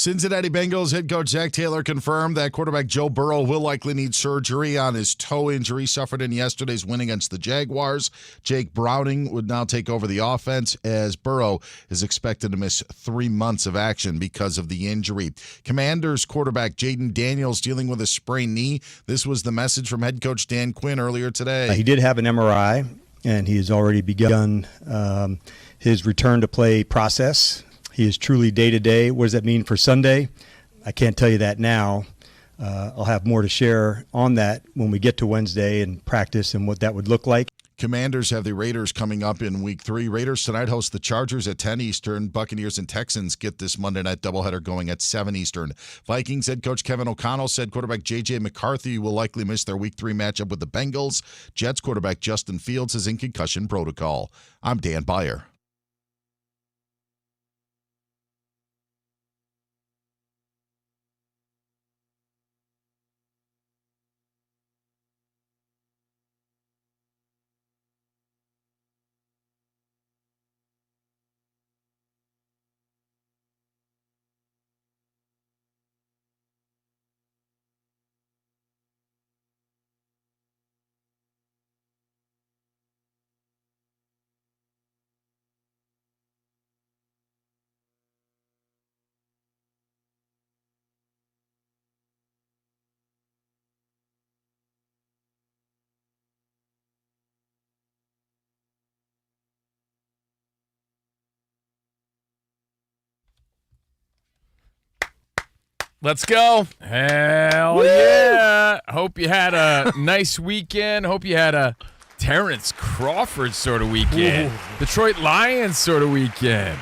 Cincinnati Bengals head coach Zach Taylor confirmed that quarterback Joe Burrow will likely need surgery on his toe injury suffered in yesterday's win against the Jaguars. Jake Browning would now take over the offense as Burrow is expected to miss 3 months of action because of the injury. Commanders quarterback Jaden Daniels dealing with a sprained knee. This was the message from head coach Dan Quinn earlier today. He did have an MRI, and he has already begun his return to play process. He is truly day-to-day. What does that mean for Sunday? I can't tell you that now. I'll have more to share on that when we get to Wednesday and practice and what that would look like. Commanders have the Raiders coming up in Week 3. Raiders tonight host the Chargers at 10 Eastern. Buccaneers and Texans get this Monday night doubleheader going at 7 Eastern. Vikings head coach Kevin O'Connell said quarterback J.J. McCarthy will likely miss their Week 3 matchup with the Bengals. Jets quarterback Justin Fields is in concussion protocol. I'm Dan Byer. Let's go. Hell yeah. Hope you had a nice weekend. Hope you had a Terrence Crawford sort of weekend. Ooh. Detroit Lions sort of weekend.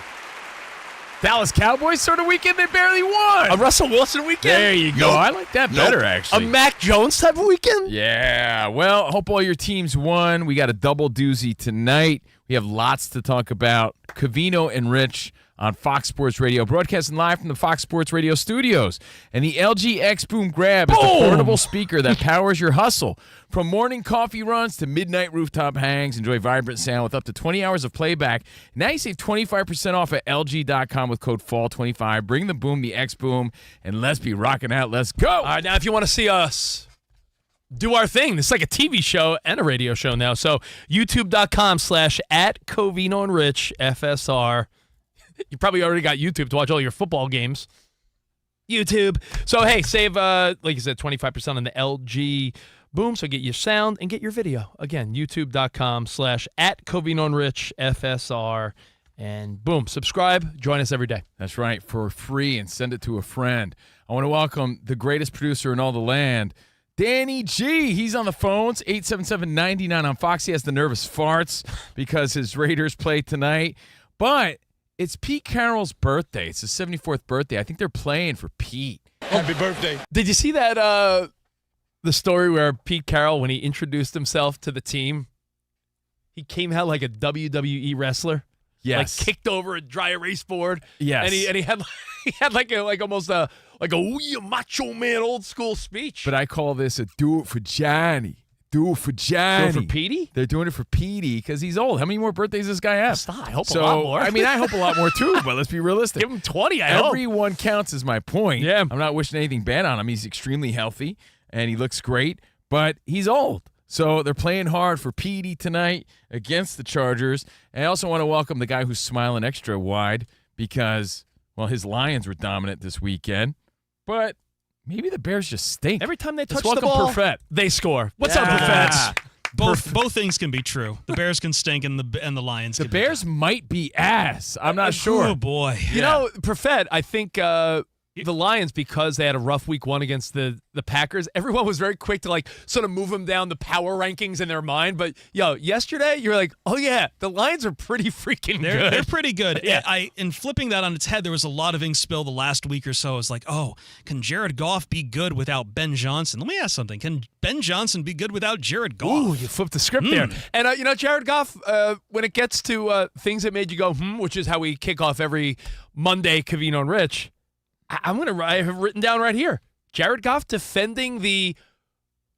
Dallas Cowboys sort of weekend. They barely won. A Russell Wilson weekend? There you go. I like that better, actually. A Mac Jones type of weekend? Yeah. Well, hope all your teams won. We got a double doozy tonight. We have lots to talk about. Covino and Rich on Fox Sports Radio, broadcasting live from the Fox Sports Radio studios. And the LG X Boom Grab is the portable speaker that powers your hustle. From morning coffee runs to midnight rooftop hangs, enjoy vibrant sound with up to 20 hours of playback. Now you save 25% off at LG.com with code FALL25. Bring the boom, the X Boom, and let's be rocking out. Let's go. All right, now if you want to see us do our thing, this is like a TV show and a radio show now. So youtube.com/@Covino and Rich, FSR. You probably already got YouTube to watch all your football games. YouTube. So, hey, save, like you said, 25% on the LG Boom. So get your sound and get your video. Again, youtube.com/@Covino and Rich, FSR. And boom, subscribe. Join us every day. That's right, for free, and send it to a friend. I want to welcome the greatest producer in all the land, Danny G. He's on the phones, 877-99 on Fox. He has the nervous farts because his Raiders play tonight. But it's Pete Carroll's birthday. It's his 74th birthday. I think they're playing for Pete. Happy birthday. Did you see that, the story where Pete Carroll, when he introduced himself to the team, he came out like a WWE wrestler? Yes. Like kicked over a dry erase board. Yes. And he had almost a macho man old school speech. But I call this a do it for Johnny. Do it for Johnny. Do it for Petey? They're doing it for Petey because he's old. How many more birthdays does this guy have? I hope a lot more. I mean, I hope a lot more too, but let's be realistic. Give him 20, I hope. Everyone counts is my point. Yeah. I'm not wishing anything bad on him. He's extremely healthy, and he looks great, but he's old. So they're playing hard for Petey tonight against the Chargers. And I also want to welcome the guy who's smiling extra wide because, well, his Lions were dominant this weekend, but maybe the Bears just stink. Every time they touch Let's the ball, Perfett. they score. What's up, Perfett? Both things can be true. The Bears can stink and the Lions The can Bears might be ass. I'm not sure. Oh, boy. You know, Perfett, I think the Lions, because they had a rough week one against the Packers, everyone was very quick to like sort of move them down the power rankings in their mind. But yesterday you're like, oh yeah, the Lions are pretty freaking good. They're pretty good. Yeah. In flipping that on its head, there was a lot of ink spill the last week or so. It's like, oh, can Jared Goff be good without Ben Johnson? Let me ask something. Can Ben Johnson be good without Jared Goff? Ooh, you flipped the script there. And Jared Goff, when it gets to things that made you go, which is how we kick off every Monday, Covino and Rich, I have written down right here, Jared Goff defending the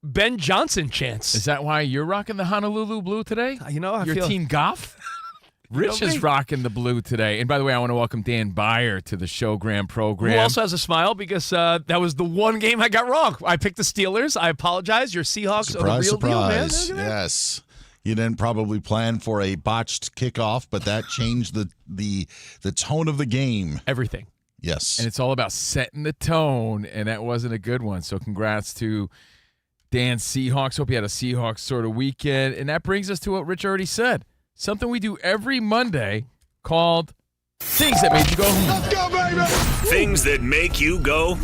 Ben Johnson chance. Is that why you're rocking the Honolulu blue today? I Your feel team Goff? Rich is rocking the blue today. And by the way, I want to welcome Dan Byer to the Showgram program. Who also has a smile because that was the one game I got wrong. I picked the Steelers. I apologize. Your Seahawks are the real deal, man. Yes. You didn't probably plan for a botched kickoff, but that changed the tone of the game. Everything. Yes. And it's all about setting the tone, and that wasn't a good one. So congrats to Dan's Seahawks. Hope you had a Seahawks sort of weekend. And that brings us to what Rich already said. Something we do every Monday called Things That Made You Go, Let's go, baby! Things that make you go,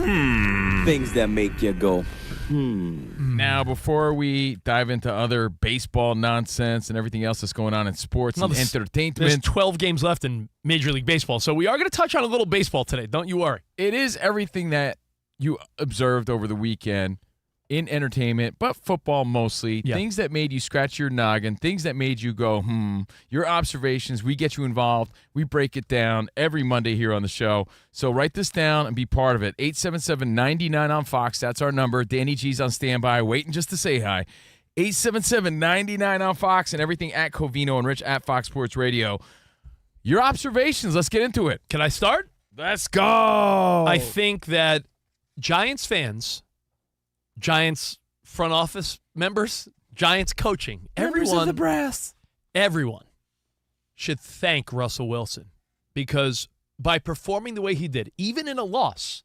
Things that make you go, Now, before we dive into other baseball nonsense and everything else that's going on in sports and There's entertainment, 12 games left in Major League Baseball, so we are going to touch on a little baseball today. Don't you worry. it is everything that you observed over the weekend in entertainment, but football mostly. Yeah. Things that made you scratch your noggin, things that made you go, your observations. We get you involved. We break it down every Monday here on the show. So write this down and be part of it. 877-99 on Fox. That's our number. Danny G's on standby, waiting just to say hi. 877-99 on Fox and everything at Covino and Rich at Fox Sports Radio. Your observations. Let's get into it. Can I start? Let's go. I think that Giants fans, Giants front office members, Giants coaching, everyone should thank Russell Wilson because by performing the way he did, even in a loss,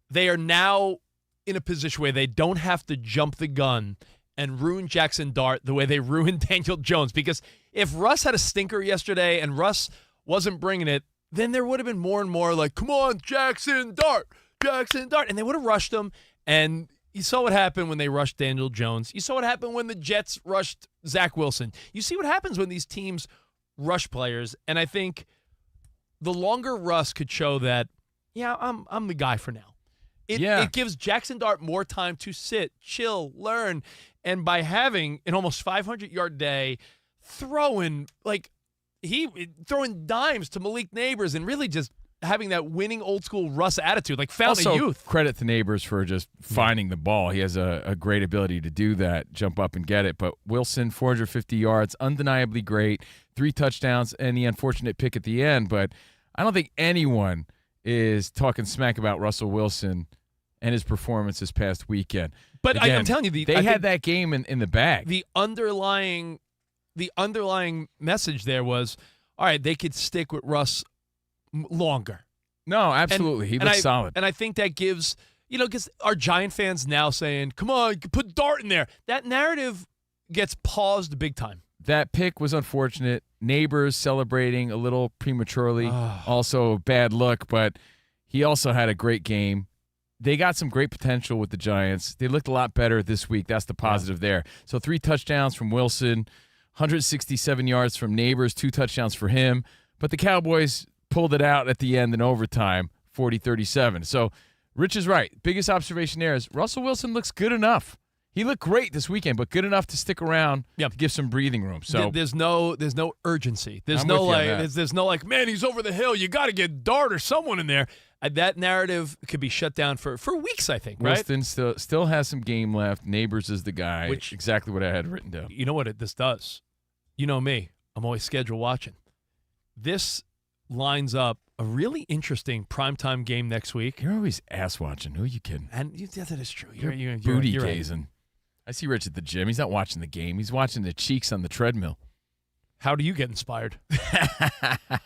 they are now in a position where they don't have to jump the gun and ruin Jackson Dart the way they ruined Daniel Jones. Because if Russ had a stinker yesterday and Russ wasn't bringing it, then there would have been more and more like, come on, Jackson Dart. And they would have rushed him. And you saw what happened when they rushed Daniel Jones. You saw what happened when the Jets rushed Zach Wilson. You see what happens when these teams rush players. And I think the longer Russ could show that, yeah, I'm the guy for now. It gives Jackson Dart more time to sit, chill, learn. And by having an almost 500-yard day, throwing dimes to Malik Neighbors and really just having that winning old-school Russ attitude, like fountain of youth. Credit to Neighbors for just finding the ball. He has a great ability to do that, jump up and get it. But Wilson, 450 yards, undeniably great, 3 touchdowns, and the unfortunate pick at the end. But I don't think anyone is talking smack about Russell Wilson and his performance this past weekend. But again, I'm telling you, they had that game in the bag. The underlying message there was, all right, they could stick with Russ longer. No, absolutely. He looks solid. And I think that gives, because our Giant fans now saying, come on, put Dart in there. That narrative gets paused big time. That pick was unfortunate. Neighbors celebrating a little prematurely. Also a bad look, but he also had a great game. They got some great potential with the Giants. They looked a lot better this week. That's the positive there. So 3 touchdowns from Wilson, 167 yards from Neighbors, 2 touchdowns for him. But the Cowboys pulled it out at the end in overtime, 40-37. So Rich is right. Biggest observation there is Russell Wilson looks good enough. He looked great this weekend, but good enough to stick around to give some breathing room. So there's no urgency. There's no like, man, he's over the hill. You got to get Dart or someone in there. That narrative could be shut down for weeks, I think, right? Wilson still has some game left. Neighbors is the guy. Which, exactly what I had written down. You know what this does? You know me. I'm always schedule watching. This lines up a really interesting primetime game next week. You're always ass watching. Who are you kidding? And that is true. You're booty gazing. Right. I see Rich at the gym. He's not watching the game. He's watching the cheeks on the treadmill. How do you get inspired?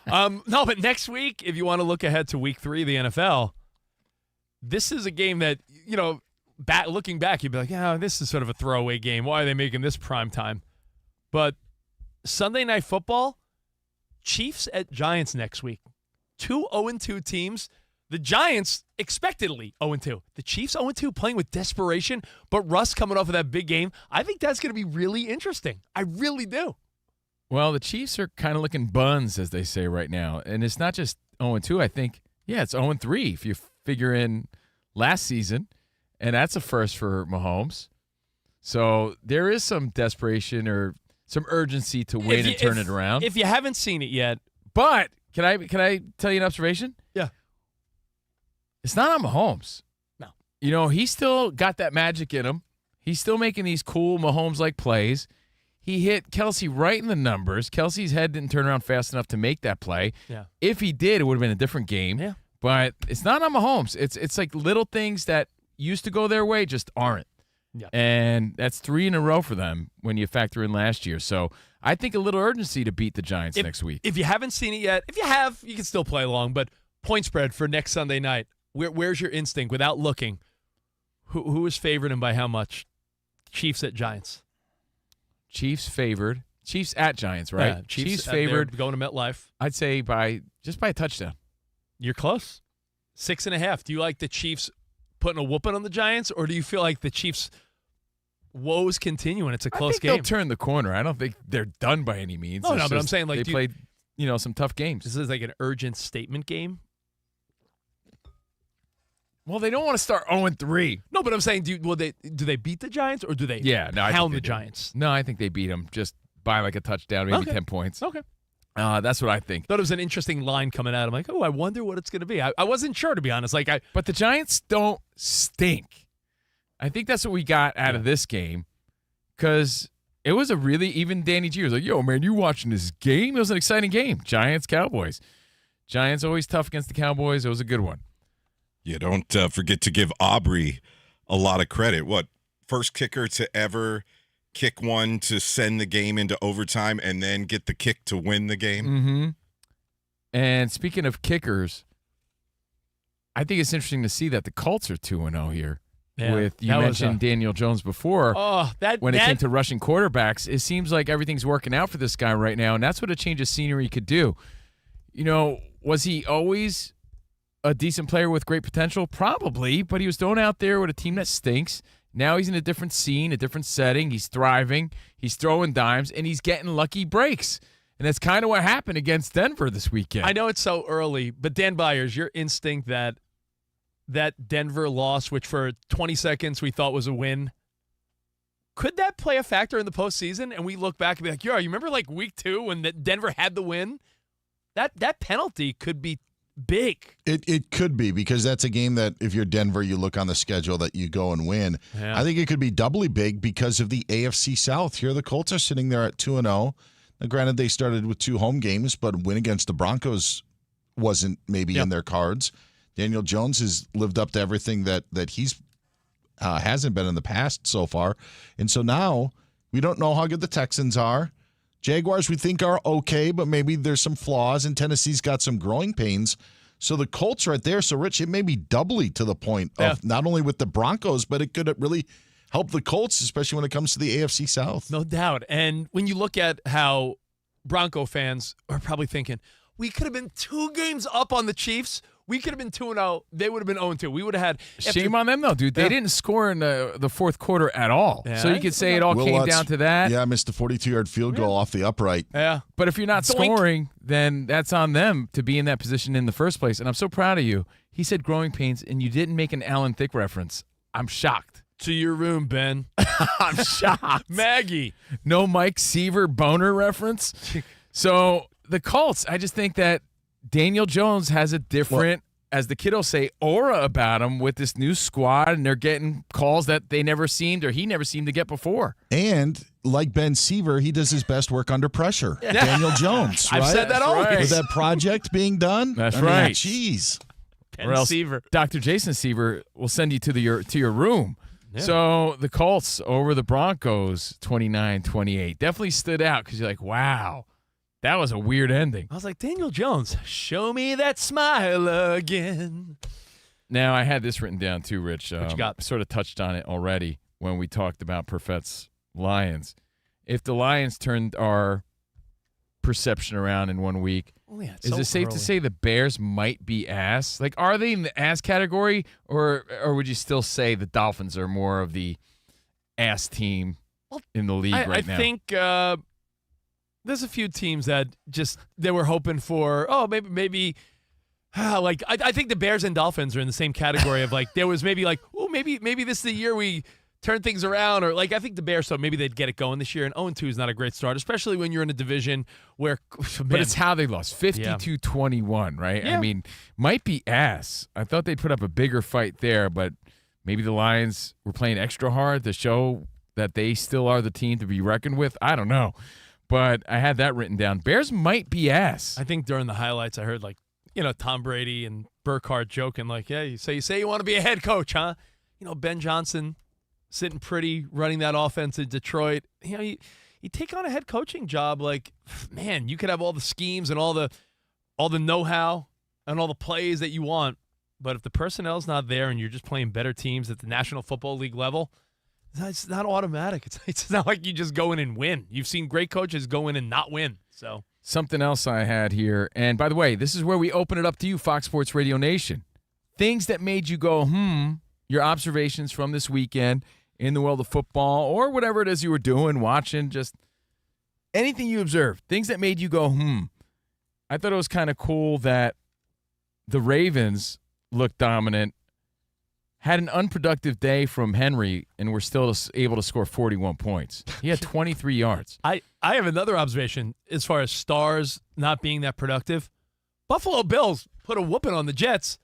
No, but next week, if you want to look ahead to week 3 of the NFL, this is a game that, looking back, you'd be like, yeah, this is sort of a throwaway game. Why are they making this primetime? But Sunday Night Football, Chiefs at Giants next week. 2 0-2 teams. The Giants expectedly 0-2. The Chiefs 0-2 playing with desperation, but Russ coming off of that big game. I think that's going to be really interesting. I really do. Well, the Chiefs are kind of looking buns, as they say right now. And it's not just 0-2. I think, it's 0-3 if you figure in last season. And that's a first for Mahomes. So there is some desperation or some urgency to win and turn it around. If you haven't seen it yet. But can I tell you an observation? Yeah. It's not on Mahomes. No. He's still got that magic in him. He's still making these cool Mahomes-like plays. he hit Kelsey right in the numbers. Kelsey's head didn't turn around fast enough to make that play. Yeah. If he did, it would have been a different game. Yeah. But it's not on Mahomes. It's like little things that used to go their way just aren't. Yeah. And that's 3 in a row for them when you factor in last year. So I think a little urgency to beat the Giants next week. If you haven't seen it yet, if you have, you can still play along. But point spread for next Sunday night, where's your instinct without looking? Who is favored and by how much? Chiefs at Giants. Chiefs favored. Chiefs at Giants, right? Yeah, Chiefs favored. Going to MetLife. I'd say by a touchdown. You're close. 6.5. Do you like the Chiefs putting a whooping on the Giants, or do you feel like the Chiefs' woes continue and it's a close game? They'll turn the corner. I don't think they're done by any means. No, but I'm saying like they played, some tough games. This is like an urgent statement game. Well, they don't want to start 0-3. No, but I'm saying, do they beat the Giants or do they pound the Giants? No, I think they beat them just by like a touchdown, maybe 10 points. Okay. That's what I think. Thought it was an interesting line coming out. I'm like, I wonder what it's going to be. I wasn't sure, to be honest. But the Giants don't stink. I think that's what we got out of this game because it was even Danny G was like, yo, man, you watching this game? It was an exciting game. Giants, Cowboys. Giants always tough against the Cowboys. It was a good one. Yeah, don't forget to give Aubrey a lot of credit. First kicker to ever kick one to send the game into overtime and then get the kick to win the game. Mm-hmm. And speaking of kickers, I think it's interesting to see that the Colts are 2-0 here. Yeah, you mentioned Daniel Jones before. When it came to rushing quarterbacks, it seems like everything's working out for this guy right now, and that's what a change of scenery could do. Was he always a decent player with great potential? Probably, but he was thrown out there with a team that stinks. Now he's in a different scene, a different setting. He's thriving. He's throwing dimes, and he's getting lucky breaks. And that's kind of what happened against Denver this weekend. I know it's so early, but Dan Byers, your instinct that Denver loss, which for 20 seconds we thought was a win, could that play a factor in the postseason? And we look back and be like, yo, you remember like week 2 when Denver had the win? That penalty could be big. It could be because that's a game that if you're Denver, you look on the schedule that you go and win. Yeah. I think it could be doubly big because of the AFC South. Here the Colts are sitting there at 2-0. Now, granted, they started with 2 home games, but a win against the Broncos wasn't maybe in their cards. Daniel Jones has lived up to everything that he's hasn't been in the past so far. And so now we don't know how good the Texans are. Jaguars we think are okay, but maybe there's some flaws, and Tennessee's got some growing pains. So the Colts right there. So, Rich, it may be doubly to the point of not only with the Broncos, but it could really help the Colts, especially when it comes to the AFC South. No doubt. And when you look at how Bronco fans are probably thinking, we could have been 2 games up on the Chiefs. We could have been 2-0. They would have been 0-2. We would have had. Shame on them, though, dude. They didn't score in the fourth quarter at all. Yeah. So you could say it all came down to that. Yeah, missed a 42-yard field goal off the upright. Yeah. But if you're not scoring, then that's on them to be in that position in the first place. And I'm so proud of you. He said growing pains, and you didn't make an Alan Thicke reference. I'm shocked. To your room, Ben. I'm shocked. Maggie. No Mike Seaver boner reference. So the Colts, I just think that Daniel Jones has a different, as the kiddos say, aura about him with this new squad, and they're getting calls that he never seemed to get before. And like Ben Seaver, he does his best work under pressure. Daniel Jones, right? I've said that always. With that project being done? That's right. Jeez. Or else Seaver. Dr. Jason Seaver will send you to your room. Yeah. So the Colts over the Broncos, 29-28. Definitely stood out because you're like, wow, that was a weird ending. I was like, Daniel Jones, show me that smile again. Now, I had this written down too, Rich. What you got? Sort of touched on it already when we talked about Perfett's Lions. If the Lions turned our perception around in 1 week, is it safe to say the Bears might be ass? Like, are they in the ass category, or would you still say the Dolphins are more of the ass team in the league right now? I think there's a few teams that they were hoping for. Oh, maybe. Like I think the Bears and Dolphins are in the same category of like there was maybe like maybe this is the year we turn things around, or like I think the Bears thought maybe they'd get it going this year, and 0-2 is not a great start, especially when you're in a division where but it's how they lost 52-21, right? Yeah. I mean, might be ass. I thought they'd put up a bigger fight there, but maybe the Lions were playing extra hard to show that they still are the team to be reckoned with? I don't know. But I had that written down. Bears might be ass. I think during the highlights I heard, Tom Brady and Burkhardt joking, yeah, you say you want to be a head coach, huh? Ben Johnson sitting pretty, running that offense in Detroit. You take on a head coaching job, man, you could have all the schemes and all the know-how and all the plays that you want, but if the personnel's not there and you're just playing better teams at the National Football League level, it's not automatic. It's not like you just go in and win. You've seen great coaches go in and not win. So something else I had here, and by the way, this is where we open it up to you, Fox Sports Radio Nation. Things that made you go, your observations from this weekend in the world of football or whatever it is you were doing, watching, just anything you observed, things that made you go, I thought it was kind of cool that the Ravens looked dominant, had an unproductive day from Henry, and were still able to score 41 points. He had 23 yards. I have another observation as far as stars not being that productive. Buffalo Bills put a whooping on the Jets,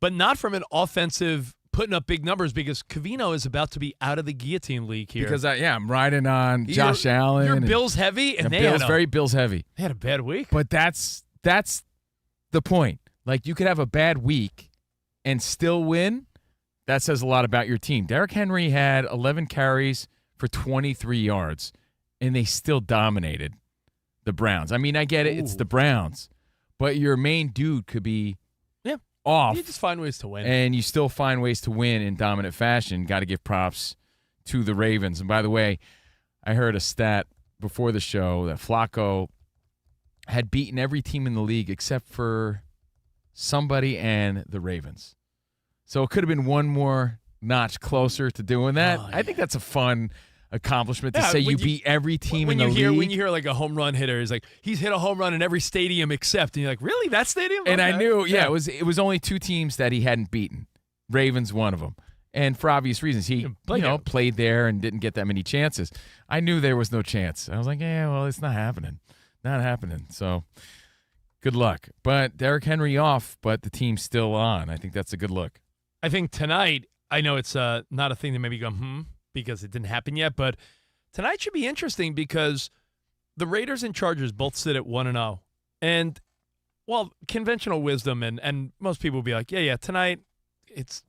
but not from an offensive putting up big numbers, because Covino is about to be out of the guillotine league here. Because, I'm riding on Josh Allen. You're Bills heavy, and they very Bills heavy. They had a bad week. But that's the point. You could have a bad week and still win. That says a lot about your team. Derrick Henry had 11 carries for 23 yards, and they still dominated the Browns. I mean, I get it. It's the Browns. But your main dude could be off. You just find ways to win. And you still find ways to win in dominant fashion. Got to give props to the Ravens. And by the way, I heard a stat before the show that Flacco had beaten every team in the league except for somebody and the Ravens. So it could have been one more notch closer to doing that. I think that's a fun accomplishment to say you beat every team in the league. When you hear a home run hitter, he's hit a home run in every stadium except, and you're like, really, that stadium? And okay. I knew, it was only two teams that he hadn't beaten. Ravens, one of them. And for obvious reasons, he played there and didn't get that many chances. I knew there was no chance. I was like, it's not happening. Not happening. So good luck. But Derrick Henry off, but the team's still on. I think that's a good look. I think tonight, I know it's not a thing that maybe go, because it didn't happen yet, but tonight should be interesting because the Raiders and Chargers both sit at 1-0. And, well, conventional wisdom, and most people will be like, tonight it's,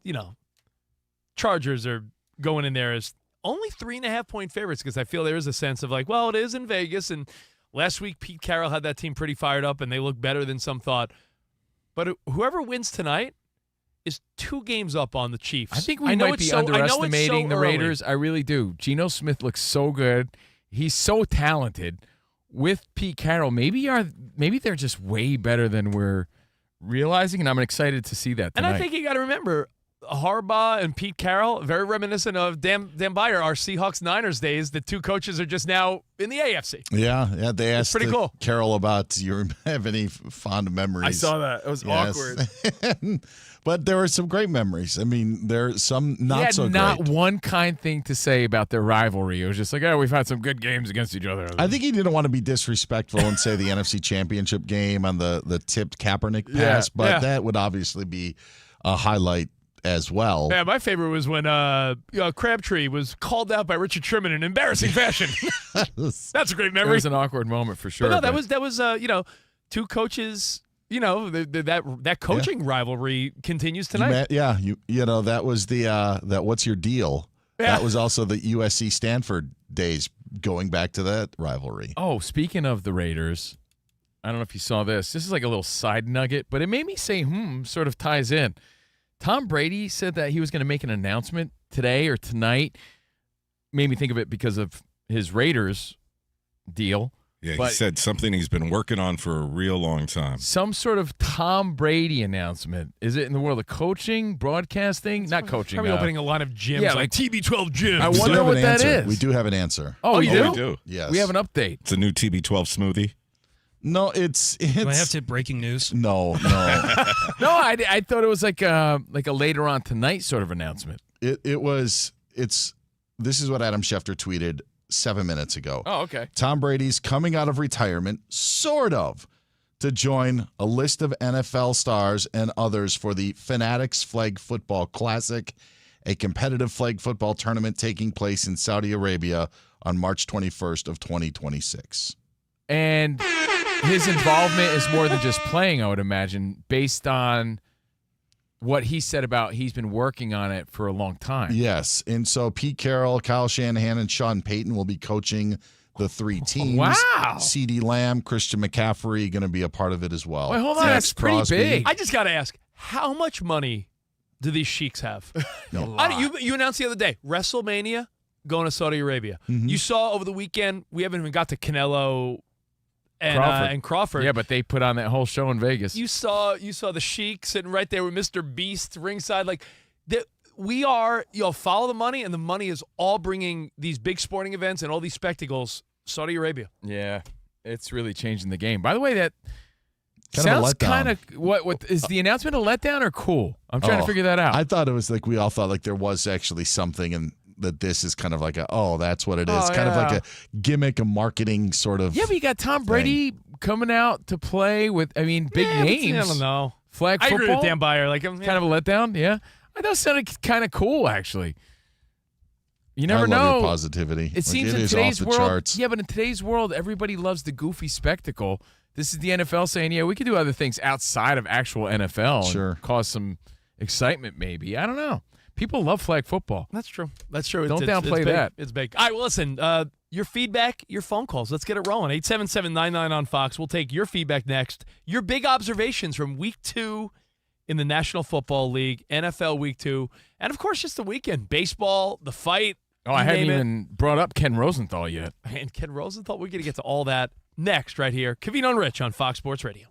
Chargers are going in there as only 3.5-point favorites, because I feel there is a sense of it is in Vegas, and last week Pete Carroll had that team pretty fired up, and they look better than some thought. But whoever wins tonight is 2 games up on the Chiefs. I think we might be underestimating the Raiders. I really do. Geno Smith looks so good. He's so talented. With Pete Carroll, maybe they're just way better than we're realizing, and I'm excited to see that tonight. And I think you got to remember, Harbaugh and Pete Carroll, very reminiscent of Dan Byer, our Seahawks-Niners days. The 2 coaches are just now in the AFC. Yeah. They asked pretty cool. Carroll about, do you have any fond memories? I saw that. It was awkward. But there were some great memories. I mean, there's some not so great. He had not one kind thing to say about their rivalry. It was just we've had some good games against each other. I think he didn't want to be disrespectful and say the NFC Championship game on the tipped Kaepernick pass, but that would obviously be a highlight as well. Yeah, my favorite was when Crabtree was called out by Richard Sherman in embarrassing fashion. That's a great memory. It was an awkward moment for sure. But no, that was 2 coaches. That coaching rivalry continues tonight. That was that what's your deal? Yeah. That was also the USC Stanford days, going back to that rivalry. Oh, speaking of the Raiders, I don't know if you saw this. This is like a little side nugget, but it made me say, sort of ties in. Tom Brady said that he was going to make an announcement today or tonight. Made me think of it because of his Raiders deal. Yeah, he said something he's been working on for a real long time. Some sort of Tom Brady announcement. Is it in the world of coaching, broadcasting? Not coaching. Probably opening a lot of gyms, yeah, like TB12 gyms. I wonder what that is. We do have an answer. Oh, you do? We do. Yes. We have an update. It's a new TB12 smoothie. No, it's. Do I have to breaking news? No. No, I thought it was like a later on tonight sort of announcement. This is what Adam Schefter tweeted 7 minutes ago. Oh, okay. Tom Brady's coming out of retirement, sort of, to join a list of NFL stars and others for the Fanatics Flag Football Classic a competitive flag football tournament taking place in Saudi Arabia on March 21st of 2026. And his involvement is more than just playing, I would imagine, based on what he said about he's been working on it for a long time. Yes. And so Pete Carroll, Kyle Shanahan, and Sean Payton will be coaching the 3 teams. Wow. CeeDee Lamb, Christian McCaffrey going to be a part of it as well. Wait, hold on. Max That's pretty Crosby. big. I just got to ask, how much money do these sheiks have? No. You announced the other day, WrestleMania going to Saudi Arabia. Mhm. You saw over the weekend, we haven't even got to Canelo and Crawford. Yeah, but they put on that whole show in Vegas. You saw the Sheik sitting right there with Mr. Beast ringside. Like, we are, follow the money, and the money is all bringing these big sporting events and all these spectacles Saudi Arabia. Yeah, it's really changing the game. By the way, that Kind of a sounds letdown. kind of what is the announcement a letdown or cool? I'm trying to figure that out. I thought it was like we all thought like there was actually something, and that this is kind of like that's what it is. Oh, Kind of yeah. like a gimmick, a marketing sort of. Yeah, but you got Tom Brady coming out to play with, big Yeah, but names. I don't know. Flag I football. agree with Dan Byer. Like, Kind of a letdown, yeah. I thought it sounded kind of cool, actually. You never I love know. your positivity. It seems in is today's off the world, charts. yeah, but in today's world, everybody loves the goofy spectacle. This is the NFL saying, yeah, we could do other things outside of actual NFL Sure. and cause some excitement maybe. I don't know. People love flag football. That's true. That's true. Don't downplay big. that. It's big. All right, well, listen, your feedback, your phone calls. Let's get it rolling. 877-99 on Fox. We'll take your feedback next. Your big observations from Week 2 in the National Football League, NFL Week 2, and, of course, just the weekend. Baseball, the fight. Oh, I haven't even brought up Ken Rosenthal yet. And Ken Rosenthal, we're going to get to all that next right here. Covino and Rich on Fox Sports Radio.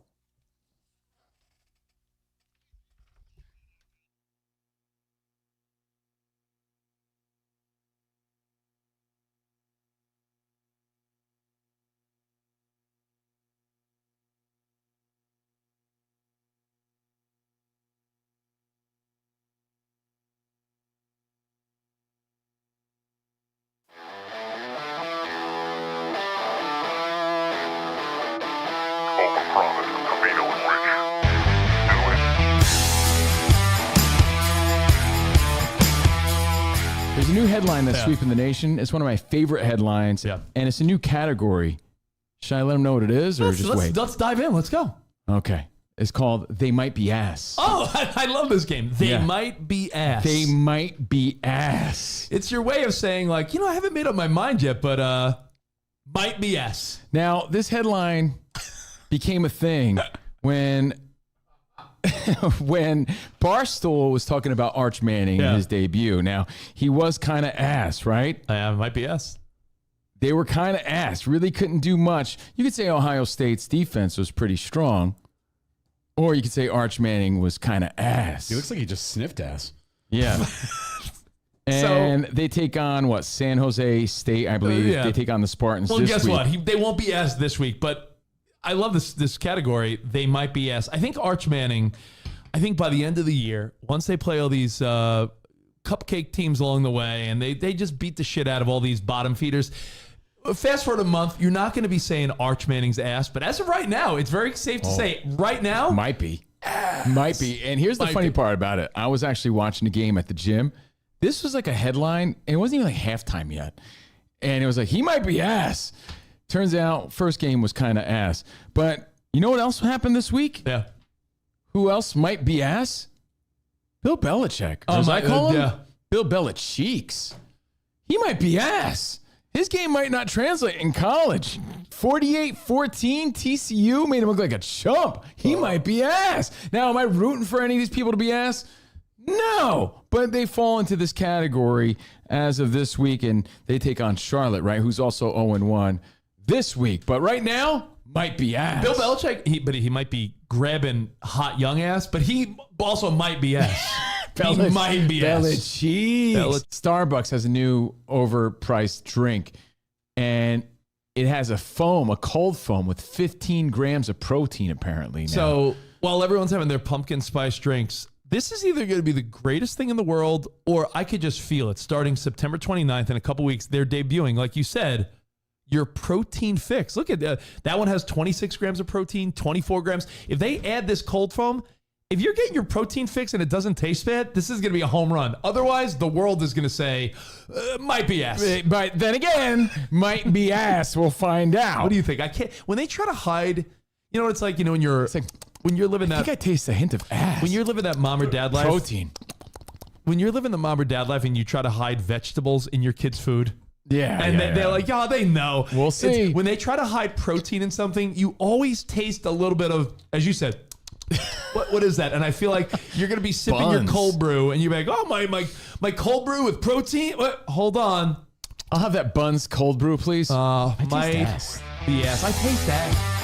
There's a new headline that's sweeping the nation. It's one of my favorite headlines, and it's a new category. Should I let them know what it is, or just wait? Let's dive in. Let's go. Okay. It's called They Might Be Ass. Oh, I love this game. They might be ass. They might be ass. It's your way of saying, like, I haven't made up my mind yet, but might be ass. Now, this headline became a thing when Barstool was talking about Arch Manning in his debut. Now, he was kind of ass, right? Might be ass. They were kind of ass. Really couldn't do much. You could say Ohio State's defense was pretty strong. Or you could say Arch Manning was kind of ass. He looks like he just sniffed ass. Yeah. And they take on, San Jose State, I believe. They take on the Spartans this week. Well, guess what? They won't be ass this week, but I love this category. They might be ass. I think Arch Manning, by the end of the year, once they play all these cupcake teams along the way, and they just beat the shit out of all these bottom feeders, fast forward a month, you're not going to be saying Arch Manning's ass, but as of right now, it's very safe to say right now. Might be. Might be. And here's the funny part about it. I was actually watching the game at the gym. This was like a headline, and it wasn't even like halftime yet. And it was like, he might be ass. Turns out, first game was kind of ass. But you know what else happened this week? Yeah. Who else might be ass? Bill Belichick. Or as I call him? Yeah. Bill Belichick's. He might be ass. His game might not translate in college. 48-14, TCU made him look like a chump. He might be ass. Now, am I rooting for any of these people to be ass? No, but they fall into this category as of this week, and they take on Charlotte, right, who's also 0-1 this week. But right now, might be ass. Bill Belichick, he might be grabbing hot young ass, but he also might be ass. He might be ass. Starbucks has a new overpriced drink, and it has a cold foam with 15 grams of protein apparently now. So while everyone's having their pumpkin spice drinks, this is either going to be the greatest thing in the world, or I could just feel it. Starting September 29th in a couple weeks, they're debuting, like you said, your protein fix. Look at that one has 26 grams of protein, 24 grams. If they add this cold foam, if you're getting your protein fix and it doesn't taste bad, this is going to be a home run. Otherwise, the world is going to say, might be ass. But then again, might be ass. We'll find out. What do you think? I can't. When they try to hide, you know what it's like. You know when you're living that. I think I taste a hint of ass. When you're living that mom or dad life. Protein. When you're living the mom or dad life and you try to hide vegetables in your kids' food. Yeah. And they're like, yeah, they know. We'll see. When they try to hide protein in something, you always taste a little bit of, as you said. What is that? And I feel like you're gonna be sipping your cold brew, and you're like, "Oh my cold brew with protein." What? Hold on, I'll have that Buns cold brew, please. I taste ass. I taste that.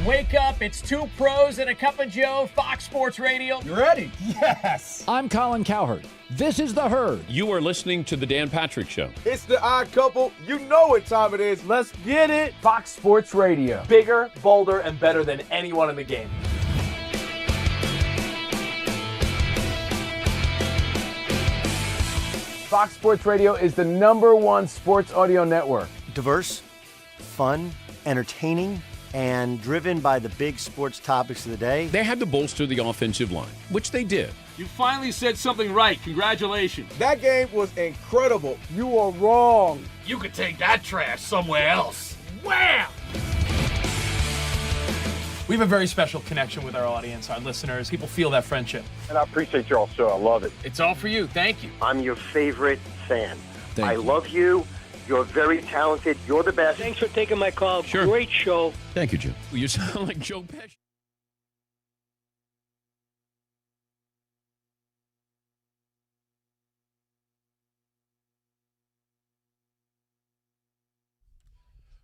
Wake up, it's two pros and a cup of Joe, Fox Sports Radio. You ready? Yes. I'm Colin Cowherd. This is The Herd. You are listening to The Dan Patrick Show. It's the odd couple. You know what time it is. Let's get it. Fox Sports Radio. Bigger, bolder, and better than anyone in the game. Fox Sports Radio is the #1 sports audio network. Diverse, fun, entertaining, and driven by the big sports topics of the day. They had to bolster the offensive line, which they did. You finally said something right. Congratulations. That game was incredible. You are wrong. You could take that trash somewhere else. Wham! We have a very special connection with our audience, our listeners. People feel that friendship. And I appreciate y'all, so I love it. It's all for you. Thank you. I'm your favorite fan. Thank you. Love you. You're very talented. You're the best. Thanks for taking my call. Sure. Great show. Thank you, Jim. You sound like Joe Pesci.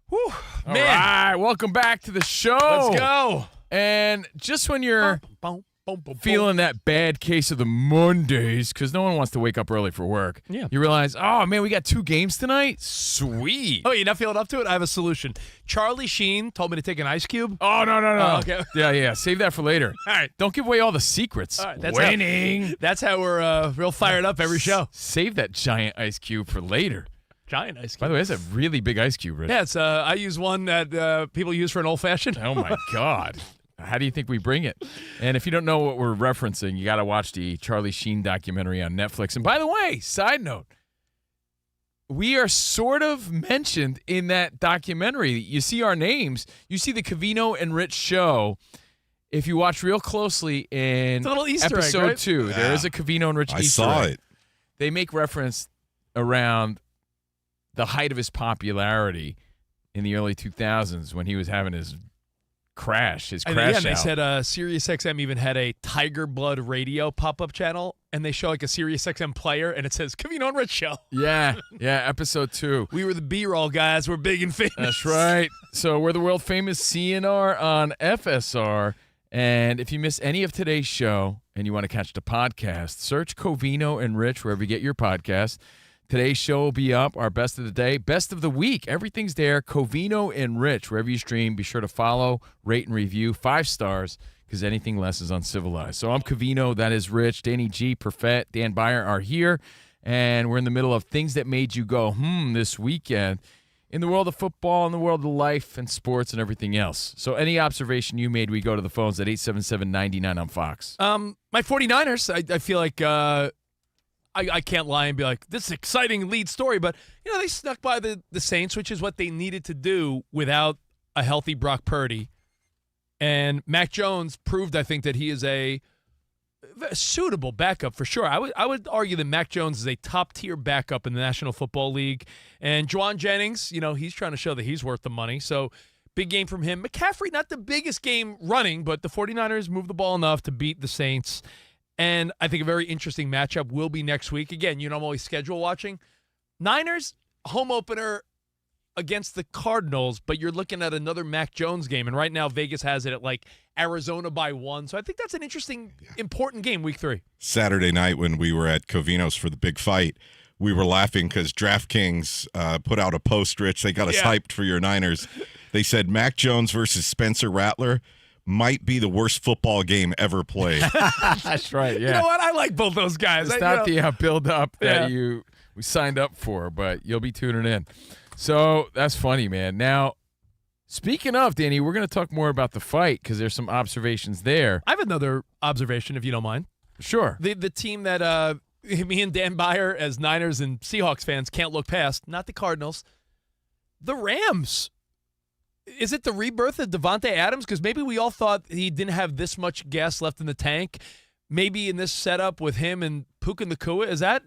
Whew. All right, welcome back to the show. Let's go. And just when you're feeling that bad case of the Mondays, because no one wants to wake up early for work, you realize, oh, man, we got 2 games tonight? Sweet. Oh, you're not feeling up to it? I have a solution. Charlie Sheen told me to take an ice cube. Oh, no. Okay. Yeah. Save that for later. All right. Don't give away all the secrets. All right, that's Winning. That's how we're real fired up every show. Save that giant ice cube for later. Giant ice cube. By the way, that's a really big ice cube, Rich. Yeah, it's, I use one that people use for an old-fashioned. Oh, my God. How do you think we bring it? And if you don't know what we're referencing, you got to watch the Charlie Sheen documentary on Netflix. And by the way, side note, we are sort of mentioned in that documentary. You see our names. You see the Covino and Rich show. If you watch real closely in It's a little Easter egg, episode right? 2, there is a Covino and Rich I Easter saw egg. it. They make reference around the height of his popularity in the early 2000s when he was having his crash out. And they said SiriusXM even had a Tiger Blood radio pop-up channel, and they show like a SiriusXM player, and it says Covino and Rich Show. Yeah, episode 2. We were the B-roll guys. We're big and famous. That's right. So we're the world-famous CNR on FSR, and if you miss any of today's show and you want to catch the podcast, search Covino and Rich wherever you get your podcast. Today's show will be up, our best of the day, best of the week. Everything's there. Covino and Rich, wherever you stream. Be sure to follow, rate, and review. 5 stars. because anything less is uncivilized. So I'm Covino, that is Rich, Danny G, Perfett, Dan Byer are here, and we're in the middle of things that made you go, this weekend in the world of football, in the world of life and sports and everything else. So any observation you made, we go to the phones at 877-99 on Fox. My 49ers, I feel like I can't lie and be like, this is an exciting lead story, but they snuck by the Saints, which is what they needed to do without a healthy Brock Purdy. And Mac Jones proved, I think, that he is a suitable backup for sure. I would argue that Mac Jones is a top-tier backup in the National Football League. And Juwan Jennings, he's trying to show that he's worth the money. So big game from him. McCaffrey, not the biggest game running, but the 49ers moved the ball enough to beat the Saints. And I think a very interesting matchup will be next week. Again, I'm always schedule watching. Niners, home opener against the Cardinals, but you're looking at another Mac Jones game. And right now, Vegas has it at Arizona by 1. So I think that's an interesting, important game, week 3. Saturday night when we were at Covino's for the big fight, we were laughing because DraftKings put out a post, Rich. They got us hyped for your Niners. They said Mac Jones versus Spencer Rattler might be the worst football game ever played. That's right, yeah. You know what? I like both those guys. It's not the build-up that we signed up for, but you'll be tuning in. So that's funny, man. Now, speaking of, Danny, we're going to talk more about the fight because there's some observations there. I have another observation, if you don't mind. Sure. The team that me and Dan Byer, as Niners and Seahawks fans, can't look past, not the Cardinals, the Rams. Is it the rebirth of Devontae Adams? Because maybe we all thought he didn't have this much gas left in the tank. Maybe in this setup with him and Puka Nacua, is that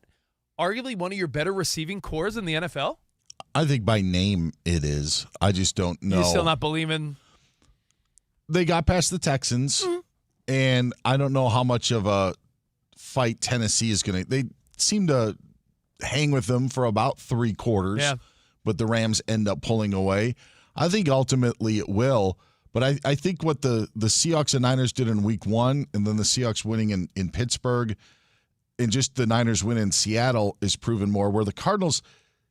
arguably one of your better receiving cores in the NFL? I think by name it is. I just don't know. You still not believing? They got past the Texans, and I don't know how much of a fight Tennessee is going to. They seem to hang with them for about 3 quarters, but the Rams end up pulling away. I think ultimately it will, but I think what the Seahawks and Niners did in week 1 and then the Seahawks winning in Pittsburgh and just the Niners win in Seattle is proven more, where the Cardinals,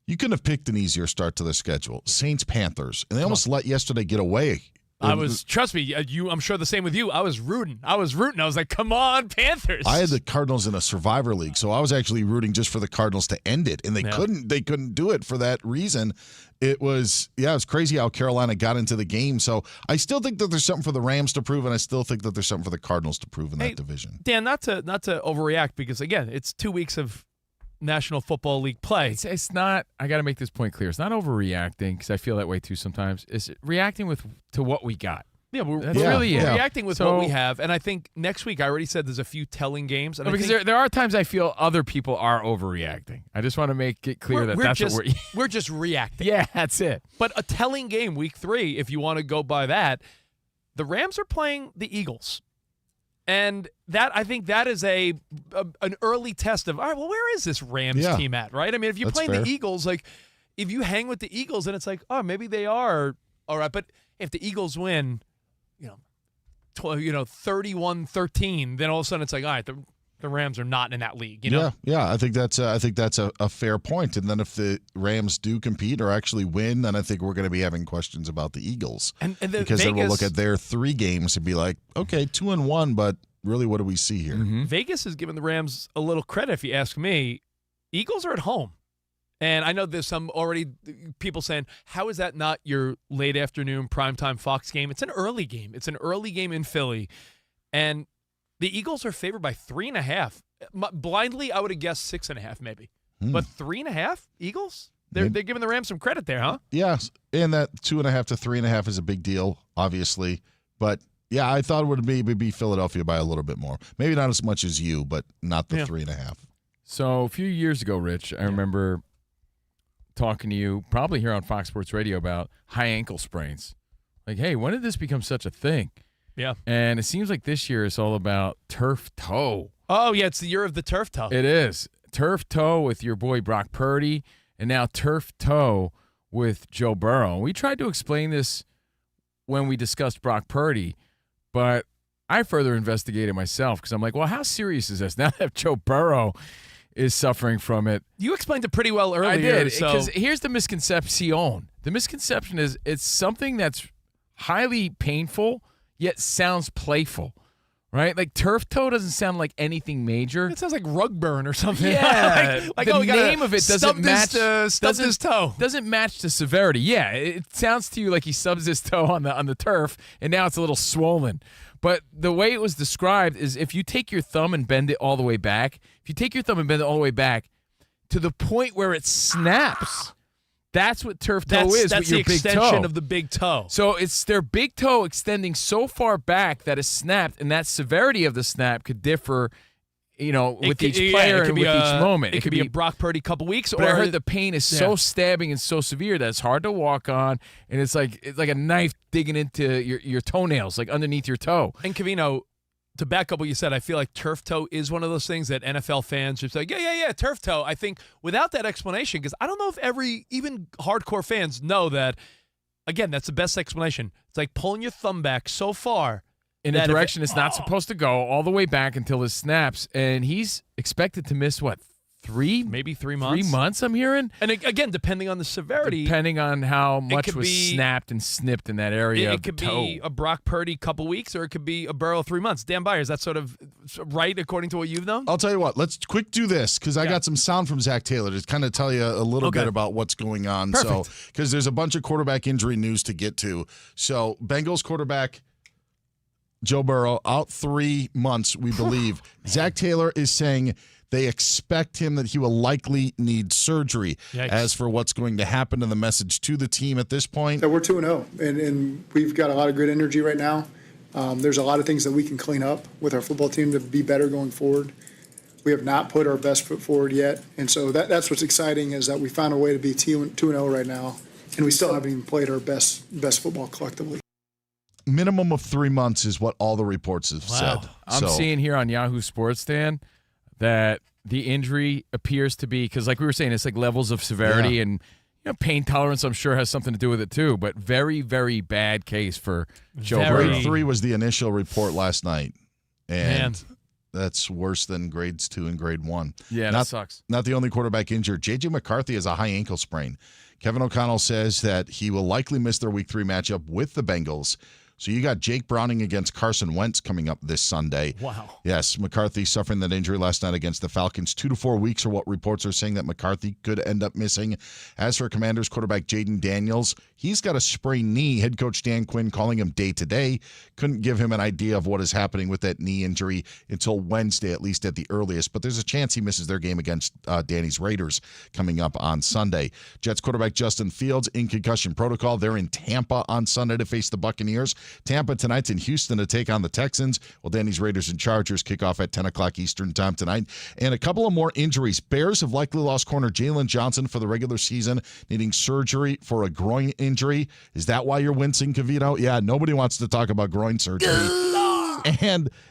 you couldn't have picked an easier start to the schedule. Saints, Panthers, and they almost let yesterday get away. Trust me, I'm sure the same with you. I was rooting. I was like, come on, Panthers. I had the Cardinals in a Survivor League, so I was actually rooting just for the Cardinals to end it, and they couldn't do it for that reason. It was crazy how Carolina got into the game. So I still think that there's something for the Rams to prove, and I still think that there's something for the Cardinals to prove in that division. Dan, not to overreact, because again, it's 2 weeks of National Football League play. It's not. I got to make this point clear. It's not overreacting, because I feel that way too sometimes. It's reacting to what we got. Yeah, we're really reacting with what we have, and I think next week I already said there's a few telling games. And because there are times I feel other people are overreacting. I just want to make it clear that's what we're just reacting. Yeah, that's it. But a telling game, week 3, if you want to go by that, the Rams are playing the Eagles. And that, I think that is an early test of, all right, well, where is this Rams team at, right? I mean, if you're playing the Eagles, if you hang with the Eagles, then it's like, oh, maybe they are all right. But if the Eagles win, 31-13, then all of a sudden it's like, all right, the Rams are not in that league, Yeah, I think that's a fair point. And then if the Rams do compete or actually win, then I think we're going to be having questions about the Eagles. Because then we'll look at their 3 games and be like, okay, 2-1, but really, what do we see here? Mm-hmm. Vegas has given the Rams a little credit, if you ask me. Eagles are at home. And I know there's some already people saying, how is that not your late afternoon primetime Fox game? It's an early game. It's an early game in Philly. And the Eagles are favored by 3.5. Blindly, I would have guessed 6.5 maybe. But 3.5 Eagles? They're giving the Rams some credit there, huh? Yes, and that 2.5 to 3.5 is a big deal, obviously. But yeah, I thought it would maybe be Philadelphia by a little bit more. Maybe not as much as you, but not the 3.5. So a few years ago, Rich, I remember talking to you probably here on Fox Sports Radio about high ankle sprains. Like, hey, when did this become such a thing? Yeah. And it seems like this year is all about turf toe. Oh, yeah, it's the year of the turf toe. It is. Turf toe with your boy Brock Purdy, and now turf toe with Joe Burrow. We tried to explain this when we discussed Brock Purdy, but I further investigated myself because I'm like, well, how serious is this? Now that Joe Burrow is suffering from it. You explained it pretty well earlier. I did, because here's the misconception. The misconception is it's something that's highly painful, yet sounds playful. right? Like turf toe doesn't sound like anything major. It sounds like rug burn or something. Yeah, the name of it doesn't match. Stubbed his toe. Doesn't match the severity. Yeah, it sounds to you like he stubs his toe on the turf, and now it's a little swollen. But the way it was described is if you take your thumb and bend it all the way back, to the point where it snaps. That's what turf toe is. That's with your the extension of the big toe. So it's their big toe extending so far back that it's snapped, and that severity of the snap could differ, with each player and with each moment. It could be a Brock Purdy couple weeks. But I heard the pain is so stabbing and so severe that it's hard to walk on, and it's like a knife digging into your toenails, like underneath your toe. And Covino, to back up what you said, I feel like turf toe is one of those things that NFL fans just like, yeah, turf toe. I think without that explanation, because I don't know if even hardcore fans know that, again, that's the best explanation. It's like pulling your thumb back so far in a direction it's not supposed to go, all the way back until it snaps. And he's expected to miss, maybe 3 months? 3 months, I'm hearing. And again, depending on the severity. Depending on how much was snapped and snipped in that area of the toe. It could be a Brock Purdy couple weeks, or it could be a Burrow 3 months. Dan Byers, that's sort of right according to what you've known? I'll tell you what. Let's quick do this, because I got some sound from Zach Taylor to kind of tell you a little bit about what's going on. Perfect. So, because there's a bunch of quarterback injury news to get to. So, Bengals quarterback Joe Burrow out 3 months, we believe. Zach Taylor is saying they expect him that he will likely need surgery. Yikes. As for what's going to happen and the message to the team at this point. So we're 2-0, and we've got a lot of good energy right now. There's a lot of things that we can clean up with our football team to be better going forward. We have not put our best foot forward yet, and so that's what's exciting is that we found a way to be 2-0 right now, and we still haven't even played our best football collectively. Minimum of 3 months is what all the reports have said. I'm seeing here on Yahoo Sports, Dan, that the injury appears to be, because like we were saying, it's like levels of severity and pain tolerance, I'm sure, has something to do with it too, but very, very bad case for Joe Burrow. Grade 3 was the initial report last night, and that's worse than grades 2 and grade 1. Yeah, that sucks. Not the only quarterback injured. J.J. McCarthy has a high ankle sprain. Kevin O'Connell says that he will likely miss their Week 3 matchup with the Bengals. So you got Jake Browning against Carson Wentz coming up this Sunday. Wow. Yes, McCarthy suffering that injury last night against the Falcons. 2 to 4 weeks are what reports are saying that McCarthy could end up missing. As for Commanders quarterback Jaden Daniels, he's got a sprained knee. Head coach Dan Quinn calling him day-to-day. Couldn't give him an idea of what is happening with that knee injury until Wednesday, at least at the earliest. But there's a chance he misses their game against Danny's Raiders coming up on Sunday. Jets quarterback Justin Fields in concussion protocol. They're in Tampa on Sunday to face the Buccaneers. Tampa tonight's in Houston to take on the Texans. Well, Danny's Raiders and Chargers kick off at 10 o'clock Eastern time tonight. And a couple of more injuries. Bears have likely lost corner Jalen Johnson for the regular season, needing surgery for a groin injury. Is that why you're wincing, Covino? Yeah, nobody wants to talk about groin surgery.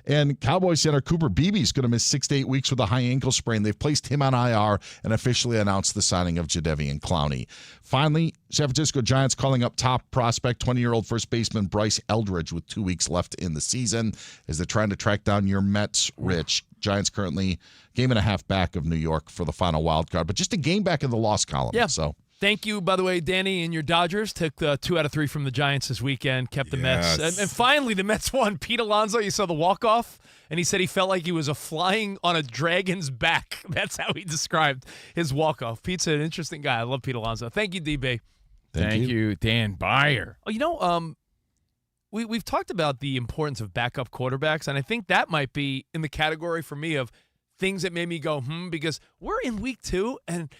And Cowboys center Cooper Beebe is going to miss 6 to 8 weeks with a high ankle sprain. They've placed him on IR and officially announced the signing of Jadeveon Clowney. Finally, San Francisco Giants calling up top prospect 20-year-old first baseman Bryce Eldridge with 2 weeks left in the season as they're trying to track down your Mets, Rich. Giants currently game and a half back of New York for the final wild card, but just a game back in the loss column. Yeah. So. Thank you, by the way, Danny, and your Dodgers took 2 out of 3 from the Giants this weekend, kept the Mets. And finally, the Mets won. Pete Alonso, you saw the walk-off, and he said he felt like he was flying on a dragon's back. That's how he described his walk-off. Pete's an interesting guy. I love Pete Alonso. Thank you, DB. Thank you, Dan Byer. Oh, we've talked about the importance of backup quarterbacks, and I think that might be in the category for me of things that made me go, because we're in week 2, and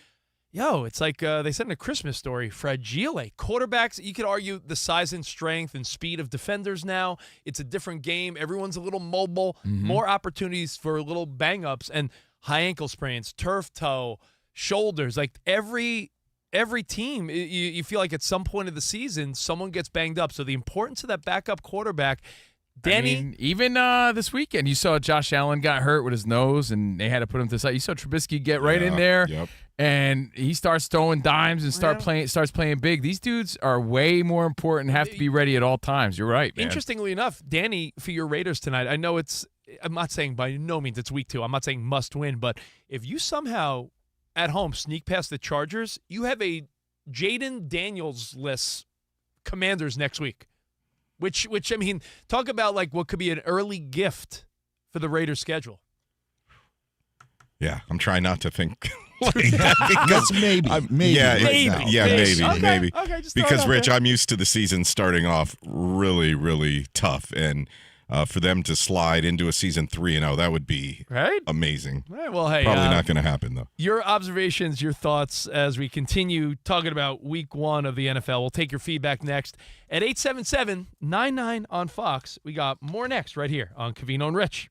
it's like they said in a Christmas Story, fragile. Quarterbacks, you could argue the size and strength and speed of defenders now. It's a different game. Everyone's a little mobile, more opportunities for little bang-ups and high ankle sprains, turf toe, shoulders. Like every team, you feel like at some point of the season, someone gets banged up. So the importance of that backup quarterback, Danny. Even this weekend, you saw Josh Allen got hurt with his nose, and they had to put him to the side. You saw Trubisky get right in there, and he starts throwing dimes and starts playing big. These dudes are way more important, have to be ready at all times. You're right, man. Interestingly enough, Danny, for your Raiders tonight, I know I'm not saying by no means it's week 2. I'm not saying must win, but if you somehow at home sneak past the Chargers, you have a Jaden Daniels-less Commanders next week. Which I mean, talk about like what could be an early gift for the Raiders' schedule? Yeah, I'm trying not to think like that because maybe. Maybe. Okay, just because, throw it out Rich, there. I'm used to the season starting off really, really tough. And for them to slide into a season 3-0, that would be amazing. Right, well, hey, probably not going to happen, though. Your observations, your thoughts as we continue talking about week 1 of the NFL. We'll take your feedback next at 877-99 on Fox. We got more next right here on Covino and Rich.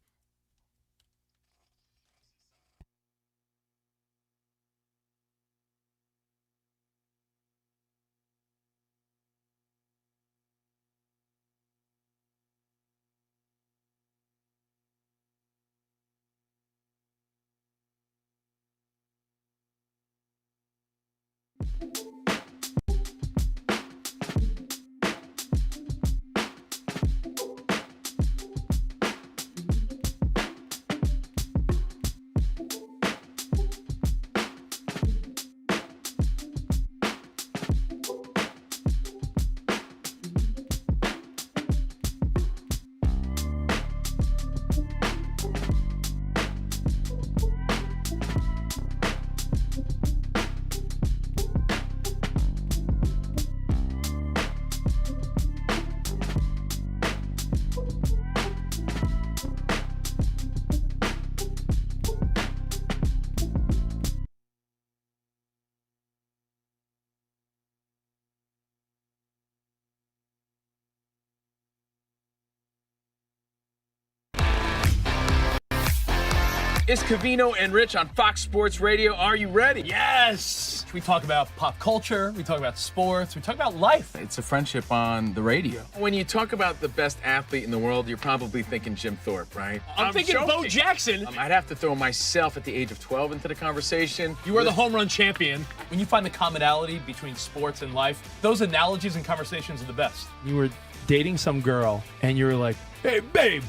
It's Covino and Rich on Fox Sports Radio. Are you ready? Yes! We talk about pop culture, we talk about sports, we talk about life. It's a friendship on the radio. When you talk about the best athlete in the world, you're probably thinking Jim Thorpe, right? I'm thinking Bo Jackson. I'd have to throw myself at the age of 12 into the conversation. You are the home run champion. When you find the commonality between sports and life, those analogies and conversations are the best. You were dating some girl, and you were like, hey, babe,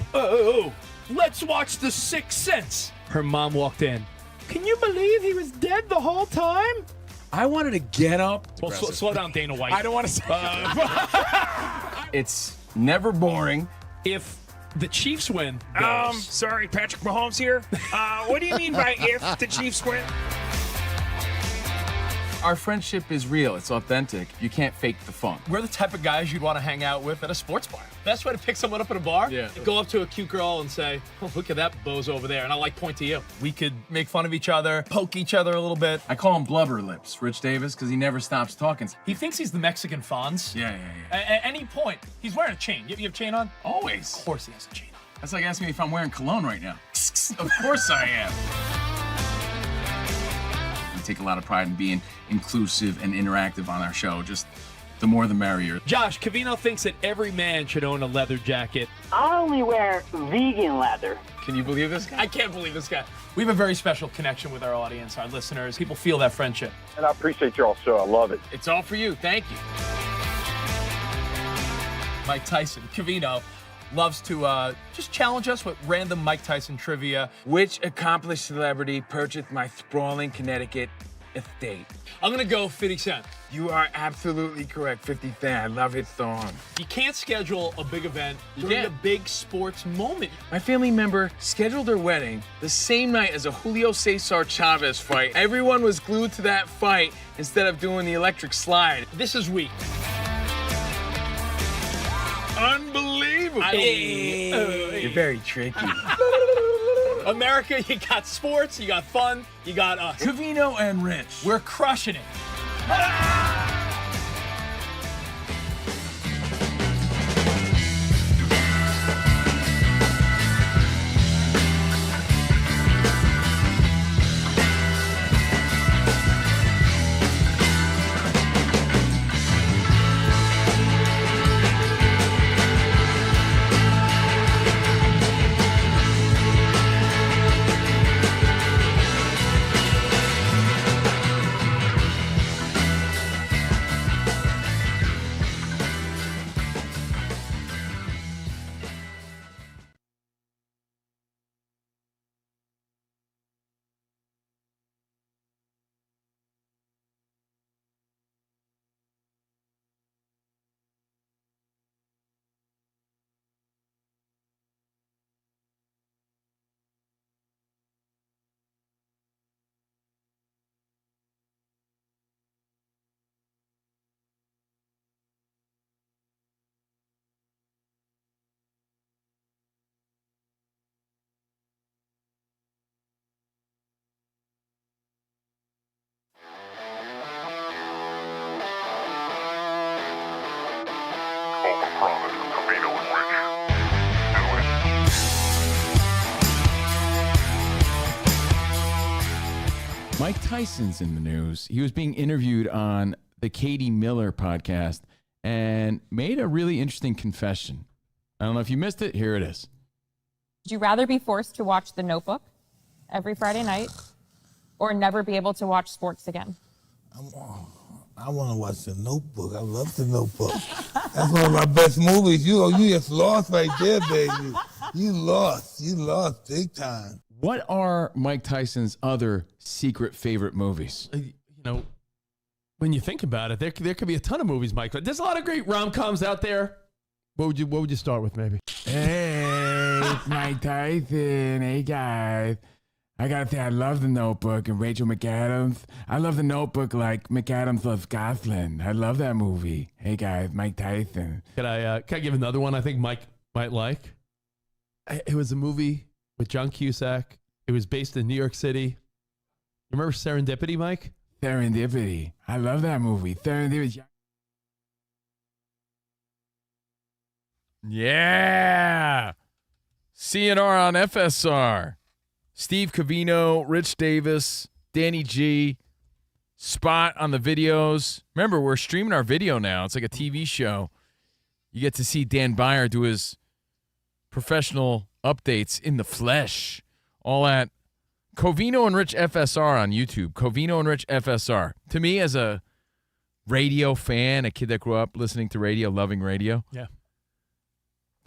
let's watch The Sixth Sense. Her mom walked in. Can you believe he was dead the whole time? I wanted to get up. Well, slow down, Dana White. I don't want to say It's never boring. If the Chiefs win. Sorry, Patrick Mahomes here. What do you mean by if the Chiefs win? Our friendship is real. It's authentic. You can't fake the fun. We're the type of guys you'd want to hang out with at a sports bar. Best way to pick someone up at a bar? Yeah. Go up to a cute girl and say, oh, look at that bozo over there. And I'll point to you. We could make fun of each other, poke each other a little bit. I call him Blubber Lips, Rich Davis, because he never stops talking. He thinks he's the Mexican Fonz. Yeah. At any point, he's wearing a chain. You have a chain on? Always. Of course he has a chain on. That's like asking me if I'm wearing cologne right now. Of course I am. We take a lot of pride in being inclusive and interactive on our show. Just the more the merrier. Josh, Covino thinks that every man should own a leather jacket. I only wear vegan leather. Can you believe this guy? I can't believe this guy. We have a very special connection with our audience, our listeners. People feel that friendship. And I appreciate y'all so. I love it. It's all for you. Thank you. Mike Tyson, Covino, loves to just challenge us with random Mike Tyson trivia. Which accomplished celebrity purchased my sprawling Connecticut estate? I'm going to go 50 Cent. You are absolutely correct. 50 Cent. I love his song. You can't schedule a big event during a big sports moment. My family member scheduled their wedding the same night as a Julio Cesar Chavez fight. Everyone was glued to that fight instead of doing the electric slide. This is weak. Unbelievable. You're very tricky. America, you got sports, you got fun, you got Covino and Rich. We're crushing it. Mike Tyson's in the news. He was being interviewed on the Katie Miller podcast and made a really interesting confession. I don't know if you missed it. Here it is. Would you rather be forced to watch The Notebook every Friday night or never be able to watch sports again? I want to watch The Notebook. I love The Notebook. That's one of my best movies. You just lost right there, baby. You lost big time. What are Mike Tyson's other secret favorite movies? When you think about it, there could be a ton of movies, Mike. There's a lot of great rom-coms out there. What would you start with, maybe? Hey, it's Mike Tyson. Hey, guys. I got to say, I love The Notebook and Rachel McAdams. I love The Notebook like McAdams loves Gosling. I love that movie. Hey, guys, Mike Tyson. Can I give another one I think Mike might like? It was a movie with John Cusack. It was based in New York City. Remember Serendipity, Mike? Serendipity. I love that movie. Serendipity. Yeah. CNR on FSR. Steve Covino, Rich Davis, Danny G, Spot on the videos. Remember, we're streaming our video now. It's like a TV show. You get to see Dan Byer do his professional updates in the flesh. All at Covino and Rich FSR on YouTube. Covino and Rich FSR. To me, as a radio fan, a kid that grew up listening to radio, loving radio. Yeah.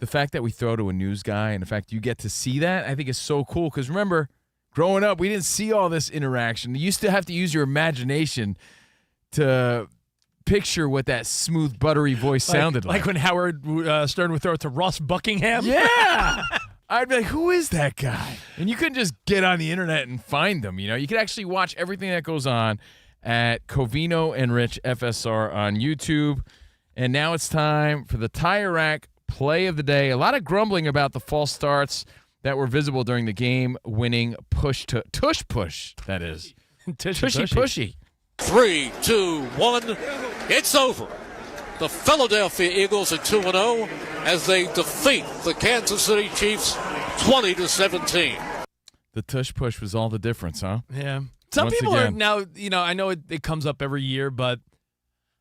The fact that we throw to a news guy and the fact you get to see that, I think is so cool. Because remember, growing up, we didn't see all this interaction. You used to have to use your imagination to picture what that smooth, buttery voice sounded like. Like when Howard Stern would throw it to Ross Buckingham? Yeah! I'd be like, who is that guy? And you couldn't just get on the internet and find them. You could actually watch everything that goes on at Covino and Rich FSR on YouTube. And now it's time for the Tire Rack Play of the Day. A lot of grumbling about the false starts that were visible during the game-winning tush push, that is. Tushy pushy. 3, 2, 1. It's over. The Philadelphia Eagles are 2-0 as they defeat the Kansas City Chiefs 20-17. The tush push was all the difference, huh? Yeah. Some Once people again. are now, I know it comes up every year, but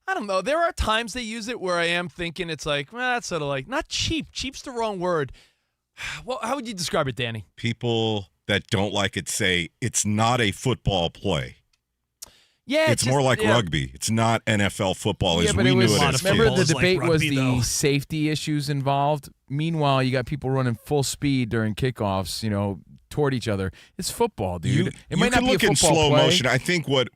I don't know. There are times they use it where I am thinking it's like, well, that's sort of like, not cheap. Cheap's the wrong word. Well, how would you describe it, Danny? People that don't like it say it's not a football play. Yeah, it's more like rugby. It's not NFL football as we knew it as remember kids. the debate like was rugby, the though. safety issues involved. Meanwhile, you got people running full speed during kickoffs, toward each other. It's football, dude. It might not can be look a in football slow play. motion. I think what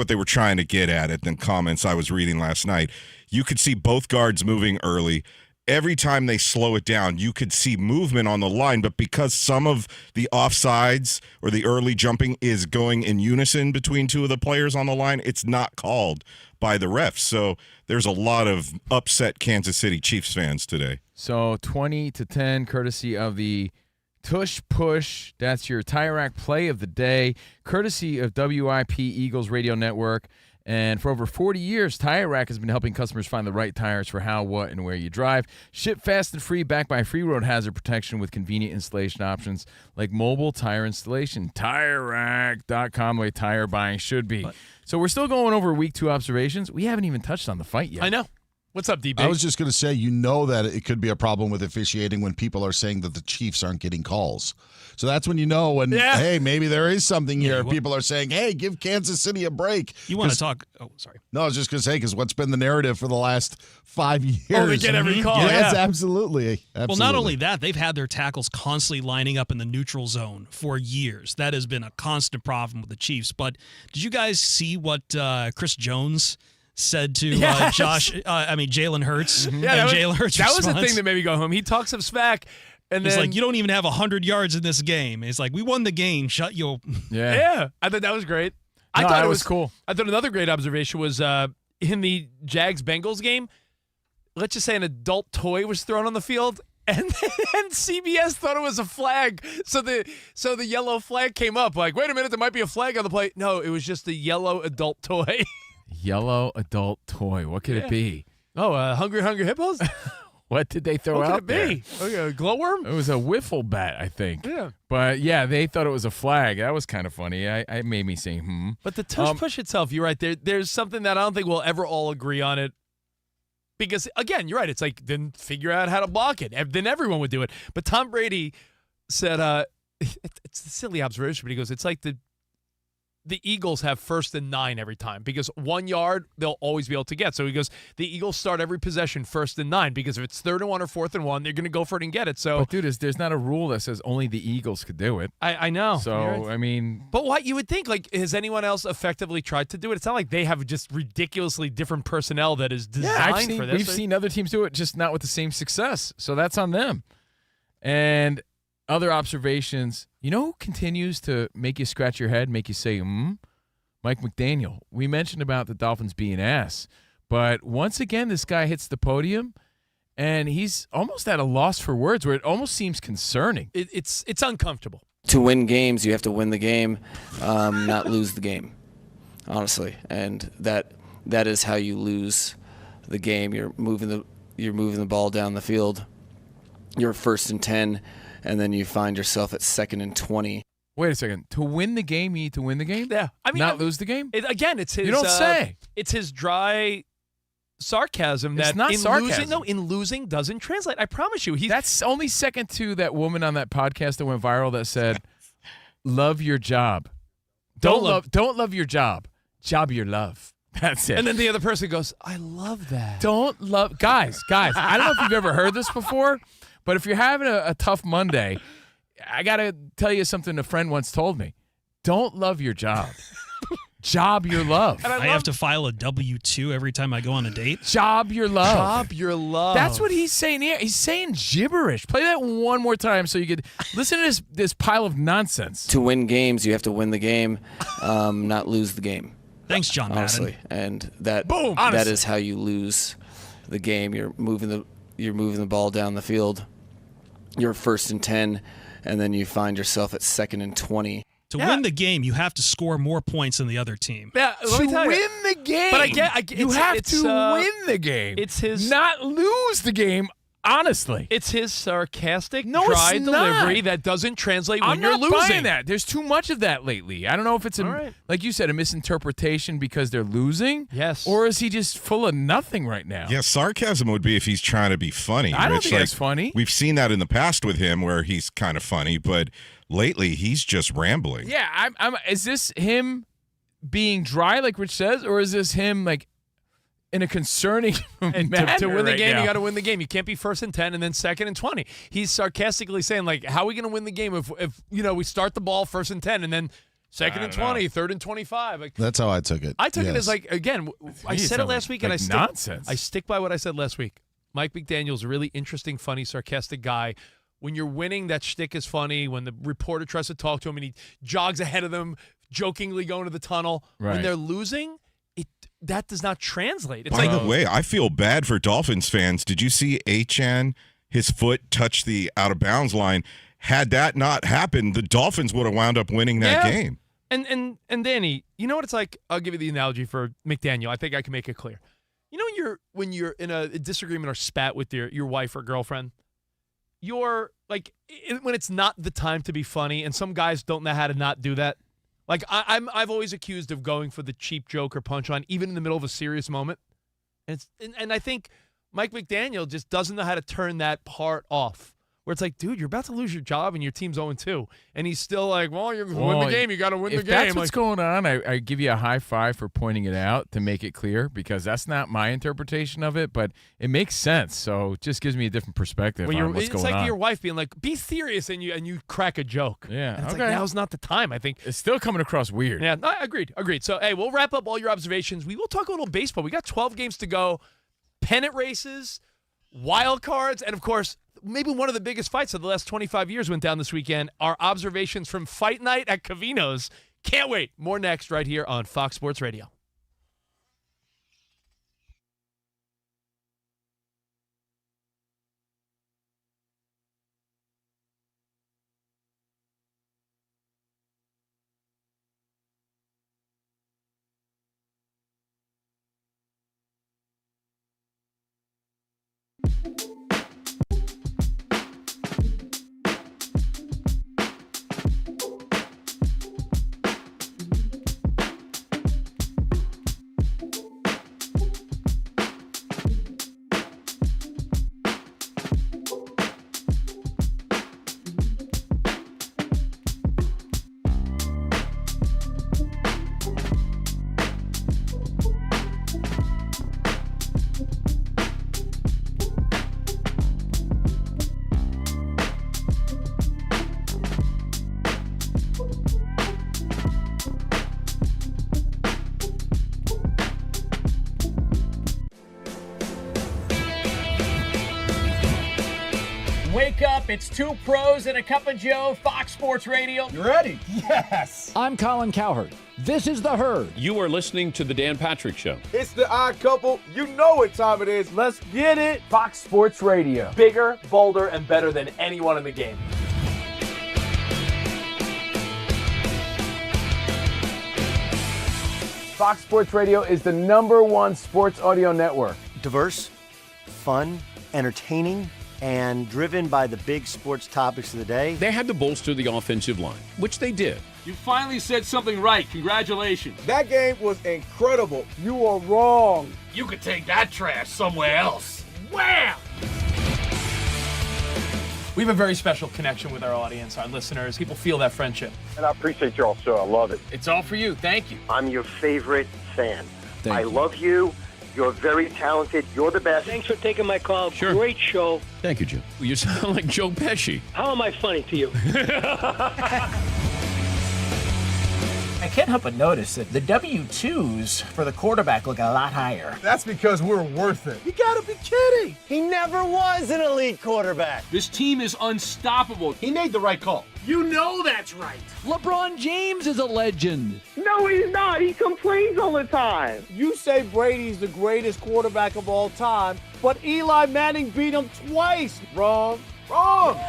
they were trying to get at it in comments I was reading last night, you could see both guards moving early. Every time they slow it down, you could see movement on the line, but because some of the offsides or the early jumping is going in unison between two of the players on the line, it's not called by the refs. So there's a lot of upset Kansas City Chiefs fans today. So 20-10, courtesy of the Tush Push. That's your Tire Rack Play of the Day, courtesy of WIP Eagles Radio Network. And for over 40 years, Tire Rack has been helping customers find the right tires for how, what, and where you drive. Ship fast and free, backed by free road hazard protection with convenient installation options like mobile tire installation. TireRack.com, the way tire buying should be. So we're still going over week 2 observations. We haven't even touched on the fight yet. I know. What's up, DB? I was just going to say, that it could be a problem with officiating when people are saying that the Chiefs aren't getting calls. So that's when hey, maybe there is something here. People are saying, hey, give Kansas City a break. You want to talk? Oh, sorry. No, I was just going to say, because what's been the narrative for the last 5 years? Oh, they get every call. Yes, Yeah. absolutely. Well, not only that, they've had their tackles constantly lining up in the neutral zone for years. That has been a constant problem with the Chiefs. But did you guys see what Chris Jones said to Jalen Hurts? Yeah, Jalen Hurts' that was the response? thing that made me go home. He talks some smack, and He's then like, you don't even have 100 yards in this game. It's like, we won the game. Shut your... Yeah, I thought that was great. I thought it was cool. I thought another great observation was in the Jags-Bengals game, let's just say an adult toy was thrown on the field, and CBS thought it was a flag. So the yellow flag came up. Like, wait a minute, there might be a flag on the play. No, it was just a yellow adult toy. Yellow adult toy. What could it be? Oh, Hungry Hippos? What did they throw What out could it be? A glowworm? It was a wiffle bat, I think. Yeah. But, yeah, they thought it was a flag. That was kind of funny. It made me say, But the tush push itself, you're right. There's something that I don't think we'll ever all agree on it. Because, again, you're right. It's like, then figure out how to block it. Then everyone would do it. But Tom Brady said, it's a silly observation, but he goes, it's like the Eagles have 1st and 9 every time because 1 yard they'll always be able to get. So he goes, the Eagles start every possession 1st and 9 because if it's 3rd and 1 or 4th and 1, they're going to go for it and get it. So, but dude, there's not a rule that says only the Eagles could do it. I know. So I mean, but what you would think, like, has anyone else effectively tried to do it? It's not like they have just ridiculously different personnel that is designed for this. We've seen other teams do it, just not with the same success. So that's on them. And other observations, you know who continues to make you scratch your head, make you say, Mike McDaniel. We mentioned about the Dolphins being ass, but once again, this guy hits the podium, and he's almost at a loss for words where it almost seems concerning. It's uncomfortable. To win games, you have to win the game, not lose the game, honestly. And that is how you lose the game. You're moving the ball down the field. You're 1st and 10, and then you find yourself at 2nd and 20. Wait a second. To win the game, you need to win the game? Yeah. I mean, not lose the game? It's his. You don't say. It's his dry sarcasm that it's not sarcasm. In losing doesn't translate. I promise you. That's only second to that woman on that podcast that went viral that said, love your job. Don't love your job. Job your love. That's it. And then the other person goes, I love that. Don't love. Guys, I don't know if you've ever heard this before, but if you're having a tough Monday, I got to tell you something a friend once told me. Don't love your job. Job your love. I have to file a W-2 every time I go on a date. Job your love. Job your love. That's what he's saying here. He's saying gibberish. Play that one more time so you could listen to this pile of nonsense. To win games, you have to win the game, not lose the game. Thanks, John Madden. Honestly, and that is how you lose the game. You're moving the ball down the field. You're 1st and 10, and then you find yourself at 2nd and 20. To win the game, you have to score more points than the other team. Yeah, to win the game. But I get you have to win the game. It's his not lose the game. Honestly, it's his sarcastic, dry delivery that doesn't translate when you're losing. I'm not buying that. There's too much of that lately. I don't know if it's like you said, a misinterpretation because they're losing. Yes. Or is he just full of nothing right now? Yeah, sarcasm would be if he's trying to be funny. I don't think that's funny. We've seen that in the past with him where he's kind of funny, but lately he's just rambling. Yeah, is this him being dry, like Rich says, or is this him like in a concerning manner? To win the game, now? you got to win the game. You can't be 1st and 10 and then 2nd and 20. He's sarcastically saying, like, how are we going to win the game if we start the ball 1st and 10 and then 2nd and 20, 3rd and 25? Like, that's how I took it. I took it as like, again, I said it last week, and nonsense. I stick by what I said last week. Mike McDaniel's a really interesting, funny, sarcastic guy. When you're winning, that shtick is funny. When the reporter tries to talk to him and he jogs ahead of them, jokingly going to the tunnel. Right. When they're losing, that does not translate. It's By the way, I feel bad for Dolphins fans. Did you see Achane, his foot touched the out-of-bounds line? Had that not happened, the Dolphins would have wound up winning that game. And Danny, you know what it's like? I'll give you the analogy for McDaniel. I think I can make it clear. You know when you're in a disagreement or spat with your wife or girlfriend, you're like, when it's not the time to be funny, and some guys don't know how to not do that. Like I've always accused of going for the cheap joke or punchline, even in the middle of a serious moment. And I think Mike McDaniel just doesn't know how to turn that part off. Where it's like, dude, you're about to lose your job and your team's 0-2. And he's still like, well, you win the game. You got to win the game. If that's what's going on, I give you a high five for pointing it out to make it clear, because that's not my interpretation of it, but it makes sense. So it just gives me a different perspective on what's going on. It's like your wife being like, be serious, and you crack a joke. Yeah, and it's like, now's not the time, I think. It's still coming across weird. Yeah, no, agreed. So, hey, we'll wrap up all your observations. We will talk a little baseball. We got 12 games to go, pennant races, wild cards, and, of course, maybe one of the biggest fights of the last 25 years went down this weekend. Our observations from fight night at Covino's. Can't wait. More next right here on Fox Sports Radio. Wake up, it's two pros and a cup of Joe, Fox Sports Radio. You ready? Yes. I'm Colin Cowherd. This is The Herd. You are listening to The Dan Patrick Show. It's the odd couple. You know what time it is. Let's get it. Fox Sports Radio. Bigger, bolder, and better than anyone in the game. Fox Sports Radio is the #1 sports audio network. Diverse, fun, entertaining, and driven by the big sports topics of the day. They had to bolster the offensive line, which they did. You finally said something right. Congratulations. That game was incredible. You are wrong. You could take that trash somewhere else. Wham! We have a very special connection with our audience, our listeners. People feel that friendship. And I appreciate y'all so. I love it. It's all for you. Thank you. I'm your favorite fan. Thank you. Love you. You're very talented. You're the best. Thanks for taking my call. Sure. Great show. Thank you, Jim. You sound like Joe Pesci. How am I funny to you? I can't help but notice that the W-2s for the quarterback look a lot higher. That's because we're worth it. You gotta be kidding. He never was an elite quarterback. This team is unstoppable. He made the right call. You know that's right. LeBron James is a legend. No, he's not. He complains all the time. You say Brady's the greatest quarterback of all time, but Eli Manning beat him twice. Wrong. Wrong.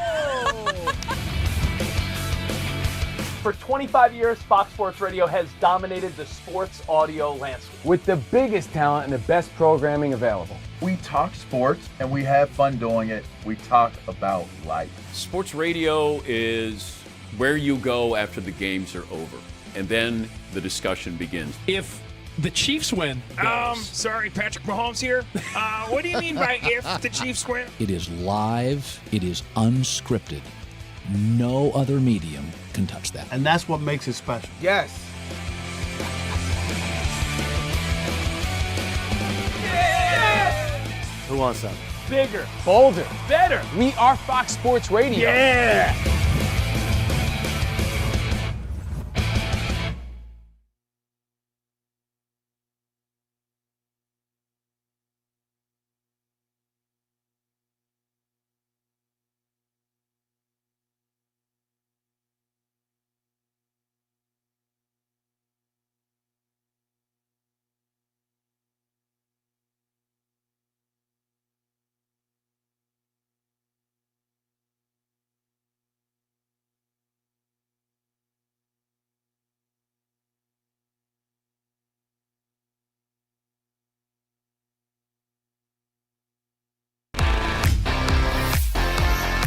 For 25 years, Fox Sports Radio has dominated the sports audio landscape with the biggest talent and the best programming available. We talk sports and we have fun doing it. We talk about life. Sports radio is where you go after the games are over, and then the discussion begins. If the Chiefs win, Sorry, Patrick Mahomes here. What do you mean by if the Chiefs win? It is live. It is unscripted. No other medium can touch that. And that's what makes it special. Yes. Who wants some? Bigger, bolder, better. We are Fox Sports Radio. Yeah.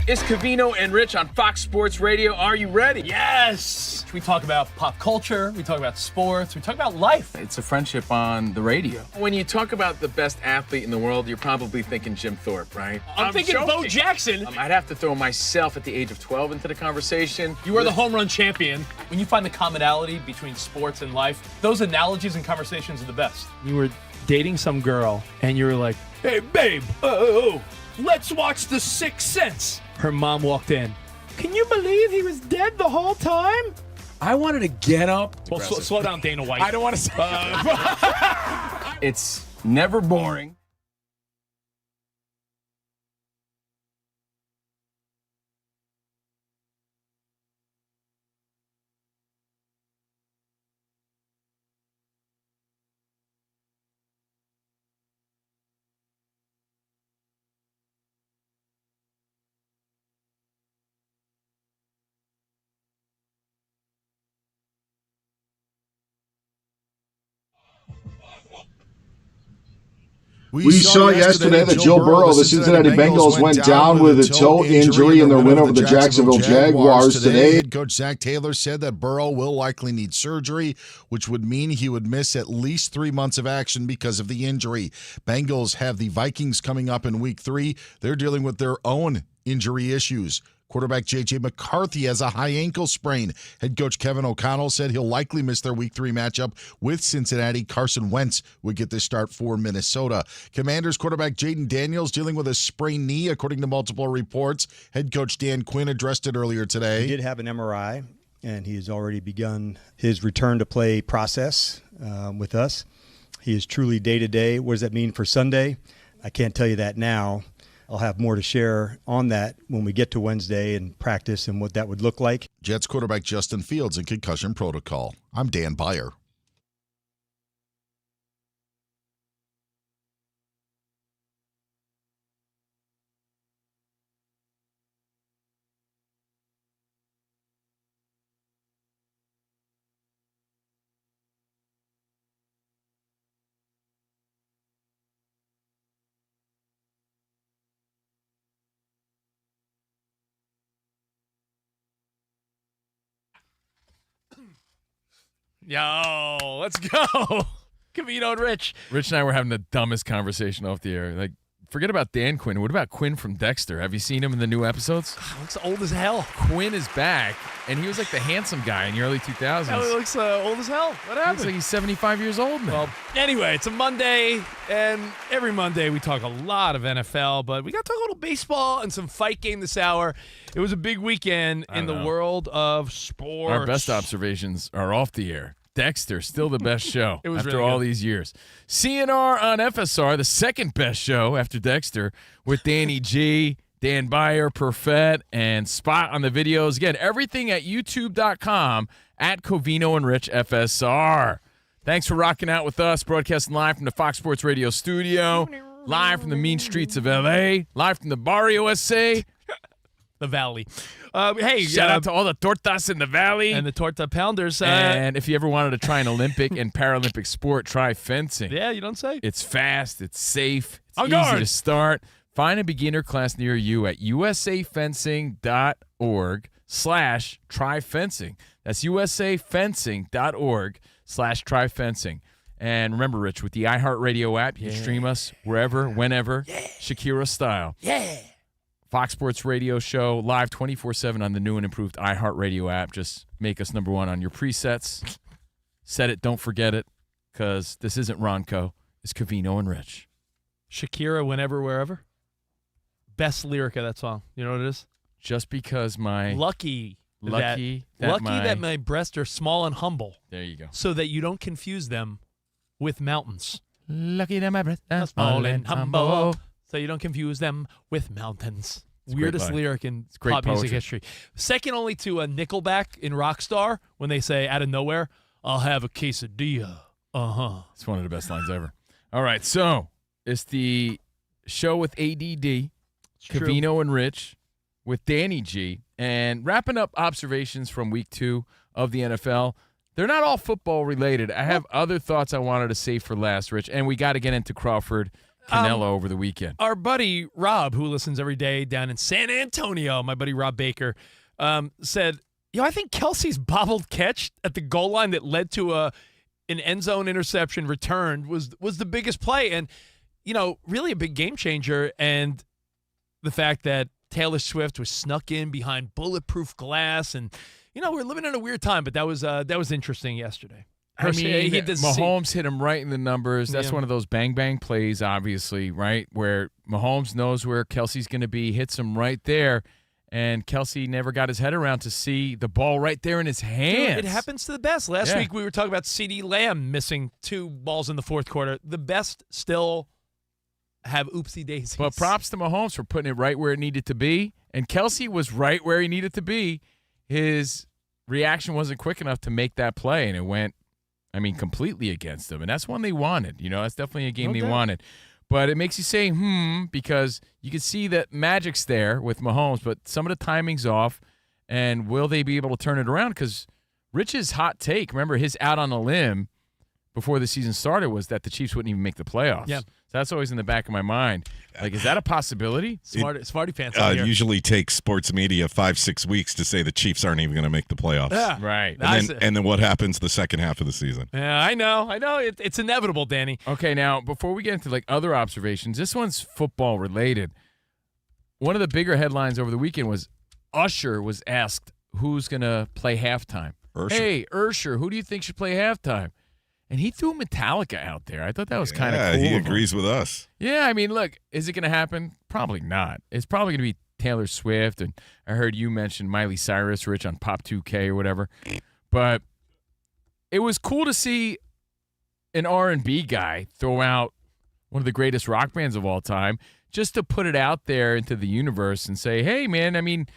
It's Covino and Rich on Fox Sports Radio. Are you ready? Yes. We talk about pop culture. We talk about sports. We talk about life. It's a friendship on the radio. When you talk about the best athlete in the world, you're probably thinking Jim Thorpe, right? I'm thinking joking. Bo Jackson. I'd have to throw myself at the age of 12 into the conversation. You are the home run champion. When you find the commonality between sports and life, those analogies and conversations are the best. You were dating some girl, and you were like, Hey, babe, let's watch The Sixth Sense. her mom walked in. Can you believe he was dead the whole time? I wanted to get up. Well, slow down, Dana White. I don't want to say It's never boring. We saw yesterday that Joe Burrow, the Cincinnati Bengals, went down with a toe injury in their win over the Jacksonville Jaguars today. Head coach Zach Taylor said that Burrow will likely need surgery, which would mean he would miss at least 3 months of action because of the injury. Bengals have the Vikings coming up in Week 3. They're dealing with their own injury issues. Quarterback J.J. McCarthy has a high ankle sprain. Head coach Kevin O'Connell said he'll likely miss their Week 3 matchup with Cincinnati. Carson Wentz would get the start for Minnesota. Commanders quarterback Jaden Daniels dealing with a sprained knee, according to multiple reports. Head coach Dan Quinn addressed it earlier today. He did have an MRI, and he has already begun his return to play process with us. He is truly day-to-day. What does that mean for Sunday? I can't tell you that now. I'll have more to share on that when we get to Wednesday and practice and what that would look like. Jets quarterback Justin Fields in concussion protocol. I'm Dan Byer. Yo, let's go. Covino and Rich. Rich and I were having the dumbest conversation off the air. Like, forget about Dan Quinn. What about Quinn from Dexter? Have you seen him in the new episodes? Looks old as hell. Quinn is back, and he was like the handsome guy in the early 2000s. Oh, he looks old as hell. What happened? Looks like he's 75 years old now. Well, anyway, it's a Monday, and every Monday we talk a lot of NFL, but we got to talk a little baseball and some fight game this hour. It was a big weekend in the world of sports. Our best observations are off the air. Dexter, still the best show It was after really all good. these years. CNR on FSR, the second best show after Dexter, with Danny G, Dan Byer, Perfett, and Spot on the videos. Again, everything at youtube.com at Covino and Rich FSR. Thanks for rocking out with us, broadcasting live from the Fox Sports Radio studio, live from the mean streets of L.A., live from the Barrio SA. The Valley. Hey, Shout out to all the tortas in the Valley. and the Torta Pounders. And if you ever wanted to try an Olympic and Paralympic sport, try fencing. Yeah, you don't say. It's fast, it's safe, it's On easy guard. to start. Find a beginner class near you at usafencing.org/tryfencing. That's usafencing.org/tryfencing. And remember, Rich, with the iHeartRadio app, you can stream us wherever, whenever, Shakira style. Yeah. Fox Sports Radio show live 24/7 on the new and improved iHeartRadio app. Just make us number one on your presets. Set it, don't forget it, because this isn't Ronco. It's Covino and Rich. Shakira, whenever, wherever. Best lyric of that song. You know what it is? Just because my Lucky that my breasts are small and humble, there you go. so that you don't confuse them with mountains. Lucky that my breath is Small and humble, so you don't confuse them with mountains. It's a great Weirdest line. lyric in It's great pop music poetry. history. Second only to a Nickelback in Rockstar when they say out of nowhere, "I'll have a quesadilla." It's one of the best lines ever. All right, so it's the show with ADD, true. Covino and Rich, with Danny G, and wrapping up observations from week 2 of the NFL. They're not all football related. I have other thoughts I wanted to save for last, Rich, and we got to get into Crawford, Canelo over the weekend. Our buddy Rob, who listens every day down in San Antonio, my buddy Rob Baker, said, I think Kelsey's bobbled catch at the goal line that led to an end zone interception returned was the biggest play, and really a big game changer. And the fact that Taylor Swift was snuck in behind bulletproof glass, and we're living in a weird time, but that was interesting yesterday. I mean, he did Mahomes hit him right in the numbers. That's Yeah. one of those bang-bang plays, obviously, right, where Mahomes knows where Kelsey's going to be, hits him right there, and Kelsey never got his head around to see the ball right there in his hands. Dude, it happens to the best. Last week we were talking about CeeDee Lamb missing 2 balls in the fourth quarter. The best still have oopsie daisies. But props to Mahomes for putting it right where it needed to be, and Kelsey was right where he needed to be. His reaction wasn't quick enough to make that play, and it went, completely against them. And that's one they wanted. That's definitely a game they wanted. But it makes you say, because you can see that magic's there with Mahomes, but some of the timing's off. And will they be able to turn it around? Because Rich's hot take, remember his out on a limb before the season started, was that the Chiefs wouldn't even make the playoffs. Yeah. So that's always in the back of my mind. Like, is that a possibility? Smarty pants out here. Usually takes sports media 5-6 weeks to say the Chiefs aren't even going to make the playoffs. Yeah. Right. And then what happens the second half of the season? Yeah, I know. It's inevitable, Danny. Okay, now, before we get into, other observations, this one's football related. One of the bigger headlines over the weekend was Usher was asked who's going to play halftime. Usher. Hey, Usher, who do you think should play halftime? And he threw Metallica out there. I thought that was kind of cool. Yeah, he of him. agrees with us. Yeah, look, is it going to happen? Probably not. It's probably going to be Taylor Swift, and I heard you mention Miley Cyrus, Rich, on Pop 2K or whatever. But it was cool to see an R&B guy throw out one of the greatest rock bands of all time. just to put it out there into the universe and say, hey, man, I mean,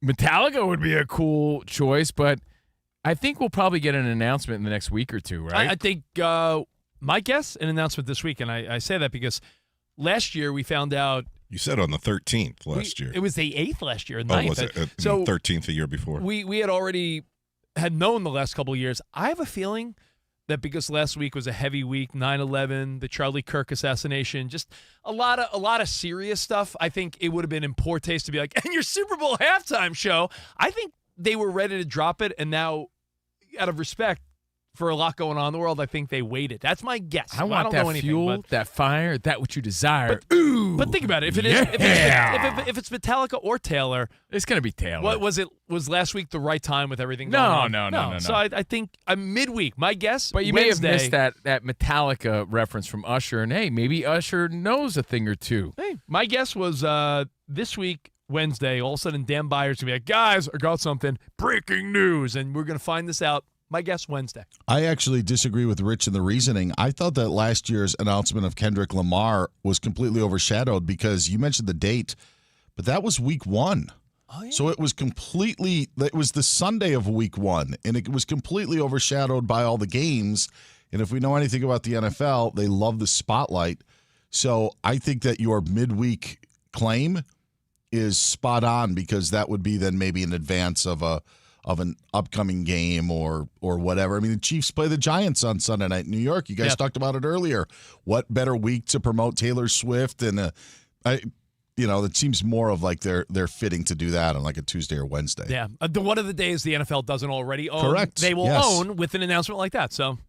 Metallica would be a cool choice, but I think we'll probably get an announcement in the next week or two, right? I think my guess, an announcement this week, and I say that because last year we found out. You said on the 13th last year. It was the 8th last year. 9th. Oh, was it? So 13th the year before. We had already known the last couple of years. I have a feeling that because last week was a heavy week, 9/11, the Charlie Kirk assassination, just a lot of serious stuff. I think it would have been in poor taste to be like, and your Super Bowl halftime show. I think they were ready to drop it, and now, out of respect for a lot going on in the world, I think they waited. That's my guess. I want don't that know anything, fuel, but, that fire, that what you desire. But think about it. If it's Metallica or Taylor, it's going to be Taylor. What was it? Was last week the right time with everything No, going on? no. So I think I'm midweek. My guess, But you Wednesday, may have missed that Metallica reference from Usher, and hey, maybe Usher knows a thing or two. Hey, my guess was this week, Wednesday, all of a sudden Dan Byers going to be like, guys, I got something, breaking news, and we're going to find this out. My guess, Wednesday. I actually disagree with Rich in the reasoning. I thought that last year's announcement of Kendrick Lamar was completely overshadowed because you mentioned the date, but that was week 1. Oh, yeah. So it was the Sunday of week 1, and it was completely overshadowed by all the games. And if we know anything about the NFL, they love the spotlight. So I think that your midweek claim is spot on because that would be then maybe in advance of an upcoming game or whatever. I mean, the Chiefs play the Giants on Sunday night in New York. You guys talked about it earlier. What better week to promote Taylor Swift? And it seems more of like they're fitting to do that on like a Tuesday or Wednesday. Yeah, one of the days the NFL doesn't already own. Correct. They will own with an announcement like that. So,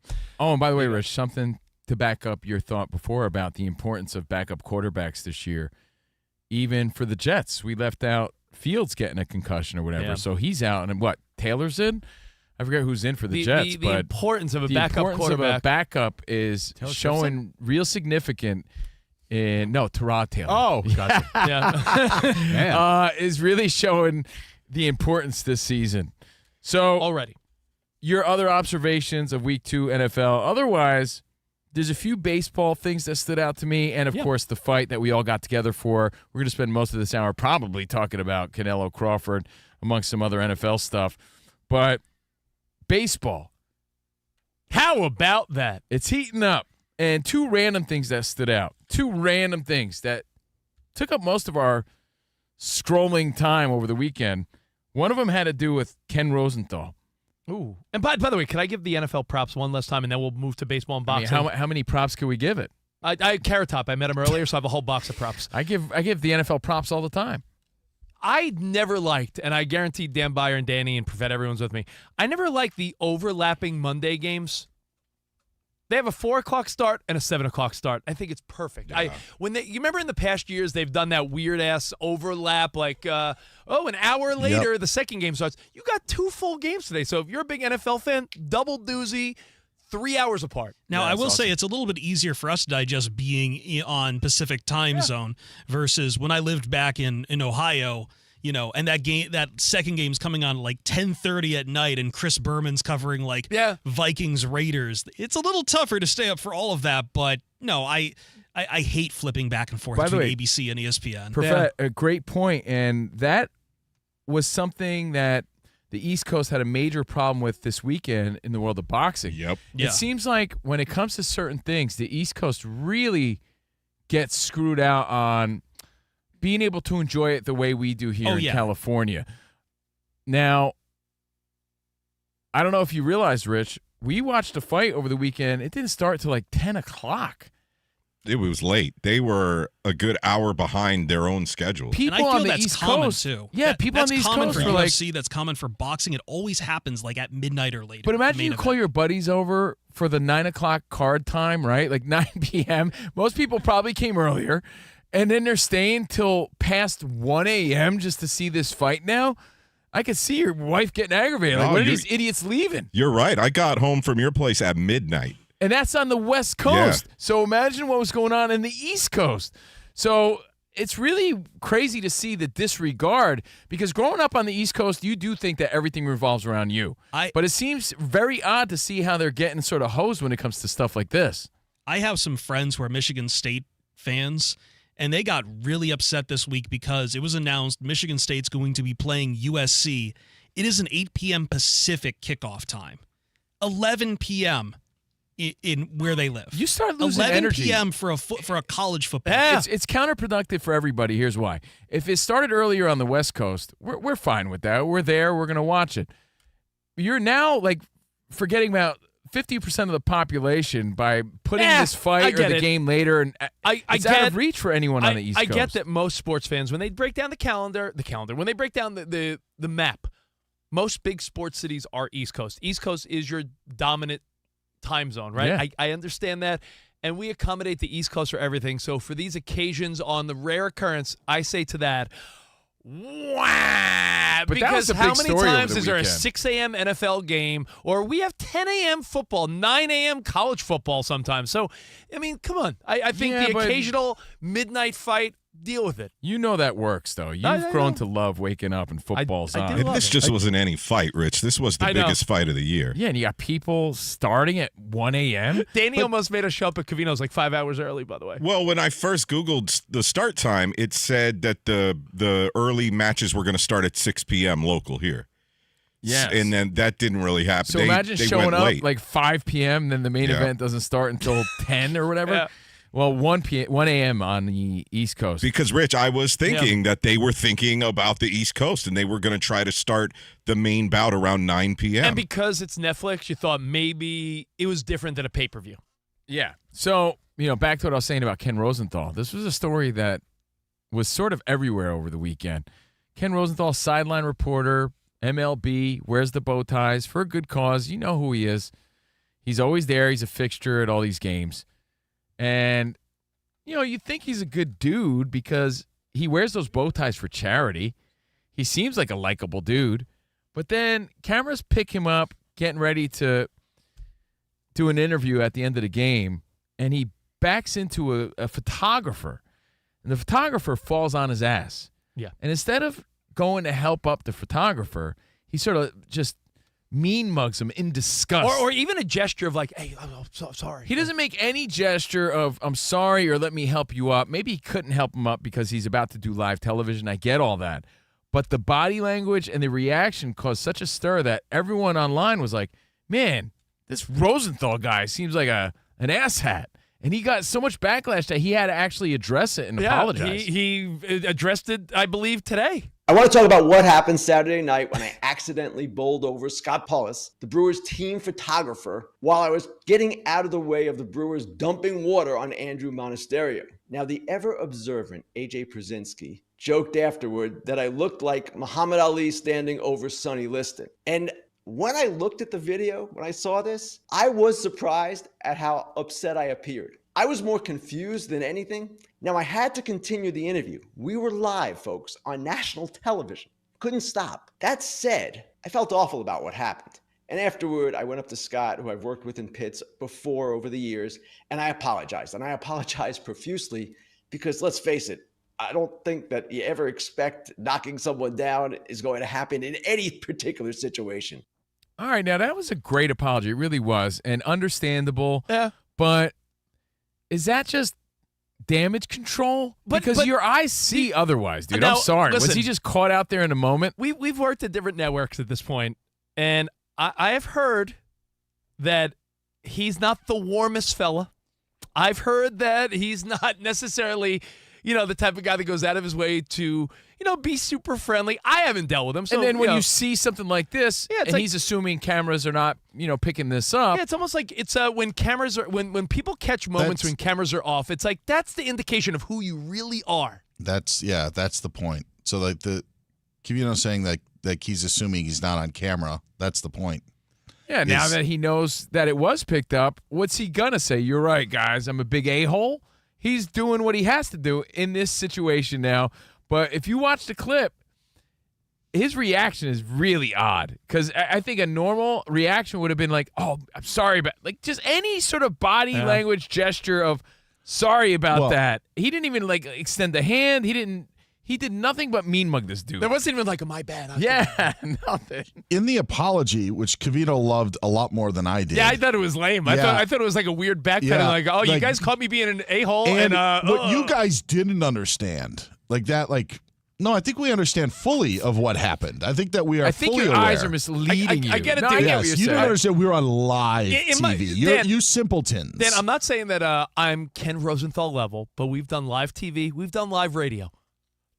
oh, and by the way, Rich, something to back up your thought before about the importance of backup quarterbacks this year. Even for the Jets, we left out Fields getting a concussion or whatever, Yeah. so he's out. And what, Taylor's in? I forget who's in for the Jets, the but importance of a the backup importance quarterback. of a backup is Taylor showing real significant. Tyrod Taylor. Oh, gotcha. Yeah. Is really showing the importance this season. So already, your other observations of Week 2 NFL. Otherwise, there's a few baseball things that stood out to me, and of course the fight that we all got together for. We're going to spend most of this hour probably talking about Canelo Crawford amongst some other NFL stuff. But baseball, how about that? It's heating up. And two random things that stood out. Two random things that took up most of our scrolling time over the weekend. One of them had to do with Ken Rosenthal. Ooh. And by the way, can I give the NFL props one last time, and then we'll move to baseball and boxing? I mean, how many props can we give it? I Carrot Top. I met him earlier, so I have a whole box of props. I give the NFL props all the time. I never liked, and I guarantee Dan Byer and Danny and Prevett, everyone's with me, I never liked the overlapping Monday games. They have a 4 o'clock start and a 7 o'clock start. I think it's perfect. Yeah. You remember in the past years they've done that weird ass overlap, like an hour later the second game starts. You got 2 full games today, so if you're a big NFL fan, double doozy, 3 hours apart. Now, I will say it's a little bit easier for us to digest being on Pacific time zone versus when I lived back in Ohio. And that second game's coming on like 10:30 at night, and Chris Berman's covering Vikings Raiders. It's a little tougher to stay up for all of that, but no, I hate flipping back and forth between ABC and ESPN. Prevett, a great point, and that was something that the East Coast had a major problem with this weekend in the world of boxing. Yep. It seems like when it comes to certain things, the East Coast really gets screwed out on being able to enjoy it the way we do here in California. Now, I don't know if you realize, Rich, we watched a fight over the weekend. It didn't start till like 10 o'clock. It was late. They were a good hour behind their own schedule. People and I feel on the that's East common Coast, too. Yeah, people on the East Coast for were like, UFC. That's common for boxing. It always happens like at midnight or later. But imagine you call your buddies over for the 9 o'clock card time, right? Like 9 p.m. Most people probably came earlier, and then they're staying till past 1 a.m. just to see this fight now. I could see your wife getting aggravated. Like, when are these idiots leaving? You're right. I got home from your place at midnight. And that's on the West Coast. Yeah. So imagine what was going on in the East Coast. So it's really crazy to see the disregard, because growing up on the East Coast, you do think that everything revolves around you. But it seems very odd to see how they're getting sort of hosed when it comes to stuff like this. I have some friends who are Michigan State fans, And they got really upset this week because it was announced Michigan State's going to be playing USC. It is an 8 p.m. Pacific kickoff time. 11 p.m. in where they live. You start losing 11 energy. p.m. for a college football. Yeah. It's counterproductive for everybody. Here's why. If it started earlier on the West Coast, we're fine with that. We're there. We're going to watch it. You're now like forgetting about 50% of the population by putting this fight or the game later, and it's out of reach for anyone on the East Coast. I get that most sports fans, when they break down the calendar, when they break down the map, most big sports cities are East Coast. East Coast is your dominant time zone, right? Yeah. I understand that, and we accommodate the East Coast for everything. So for these occasions, on the rare occurrence, I say to that, wow, But that was because a how big many story over times the is there a weekend. 6 a.m. NFL game, or we have 10 a.m. football, 9 a.m. college football sometimes? So, I mean, come on. I think Yeah, the but- occasional midnight fight, deal with it. You know that works, though. You've I grown know. to love waking up and football's I on. do And this just wasn't any fight, Rich. This was the I know. biggest fight of the year. Yeah, and you got people starting at 1 a.m. Danny almost made us show up at Covino's like 5 hours early, by the way. Well, when I first Googled the start time, it said that the early matches were going to start at 6 p.m. local here. Yes. And then that didn't really happen. So they imagine they showing went up late. like 5 p.m., then the main Yeah. event doesn't start until 10 or whatever. Yeah. Well, 1 a.m. on the East Coast. Because, Rich, I was thinking that they were thinking about the East Coast, and they were going to try to start the main bout around 9 p.m. And because it's Netflix, you thought maybe it was different than a pay-per-view. Yeah. So, back to what I was saying about Ken Rosenthal. This was a story that was sort of everywhere over the weekend. Ken Rosenthal, sideline reporter, MLB, wears the bow ties for a good cause. You know who he is. He's always there. He's a fixture at all these games. And, you think he's a good dude because he wears those bow ties for charity. He seems like a likable dude. But then cameras pick him up, getting ready to do an interview at the end of the game, and he backs into a photographer. And the photographer falls on his ass. Yeah. And instead of going to help up the photographer, he sort of just mean mugs him in disgust. Or even a gesture of like, hey, I'm so sorry. He doesn't make any gesture of, I'm sorry, or let me help you up. Maybe he couldn't help him up because he's about to do live television. I get all that. But the body language and the reaction caused such a stir that everyone online was like, man, this Rosenthal guy seems like an asshat. And he got so much backlash that he had to actually address it and apologize. He addressed it, I believe, today. I want to talk about what happened Saturday night when I accidentally bowled over Scott Pullis, the Brewers team photographer, while I was getting out of the way of the Brewers dumping water on Andrew Monasterio. Now, the ever-observant A.J. Przinsky joked afterward that I looked like Muhammad Ali standing over Sonny Liston. And when I looked at the video, when I saw this, I was surprised at how upset I appeared. I was more confused than anything. Now, I had to continue the interview. We were live, folks, on national television. Couldn't stop. That said, I felt awful about what happened. And afterward, I went up to Scott, who I've worked with in pits before over the years, and I apologized. And I apologized profusely because, let's face it, I don't think that you ever expect knocking someone down is going to happen in any particular situation. All right, now that was a great apology. It really was, and understandable. Yeah. But is that just damage control? Because your eyes see otherwise, dude. Now, I'm sorry. Was listen, he just caught out there in a moment? We've worked at different networks at this point, and I have heard that he's not the warmest fella. I've heard that he's not necessarily, the type of guy that goes out of his way to, be super friendly. I haven't dealt with him. So, And then when you see something like this, Yeah, it's and like- he's assuming cameras are not, picking this up. Yeah, it's almost like it's when cameras are when people catch moments when cameras are off. It's like that's the indication of who you really are. That's the point. So like Covino saying that he's assuming he's not on camera. That's the point. Yeah, now that he knows that it was picked up, what's he gonna say? You're right, guys. I'm a big a-hole. He's doing what he has to do in this situation now. But if you watch the clip, his reaction is really odd because I think a normal reaction would have been like, "Oh, I'm sorry," but like just any sort of body language gesture of sorry about that. He didn't even like extend the hand. He He did nothing but mean mug this dude. There wasn't even like a my bad. Yeah, nothing. In the apology, which Covino loved a lot more than I did. Yeah, I thought it was lame. I thought it was like a weird backpedaling, like, oh, you guys caught me being an a-hole. And and what you guys didn't understand, no, I think we understand fully of what happened. I think that we are I think fully your aware. eyes are misleading you. I get it, No, Dan. I get Yes, what you're you don't saying. understand. We were on live TV. You simpletons. Dan, I'm not saying that I'm Ken Rosenthal level, but we've done live TV. We've done live radio.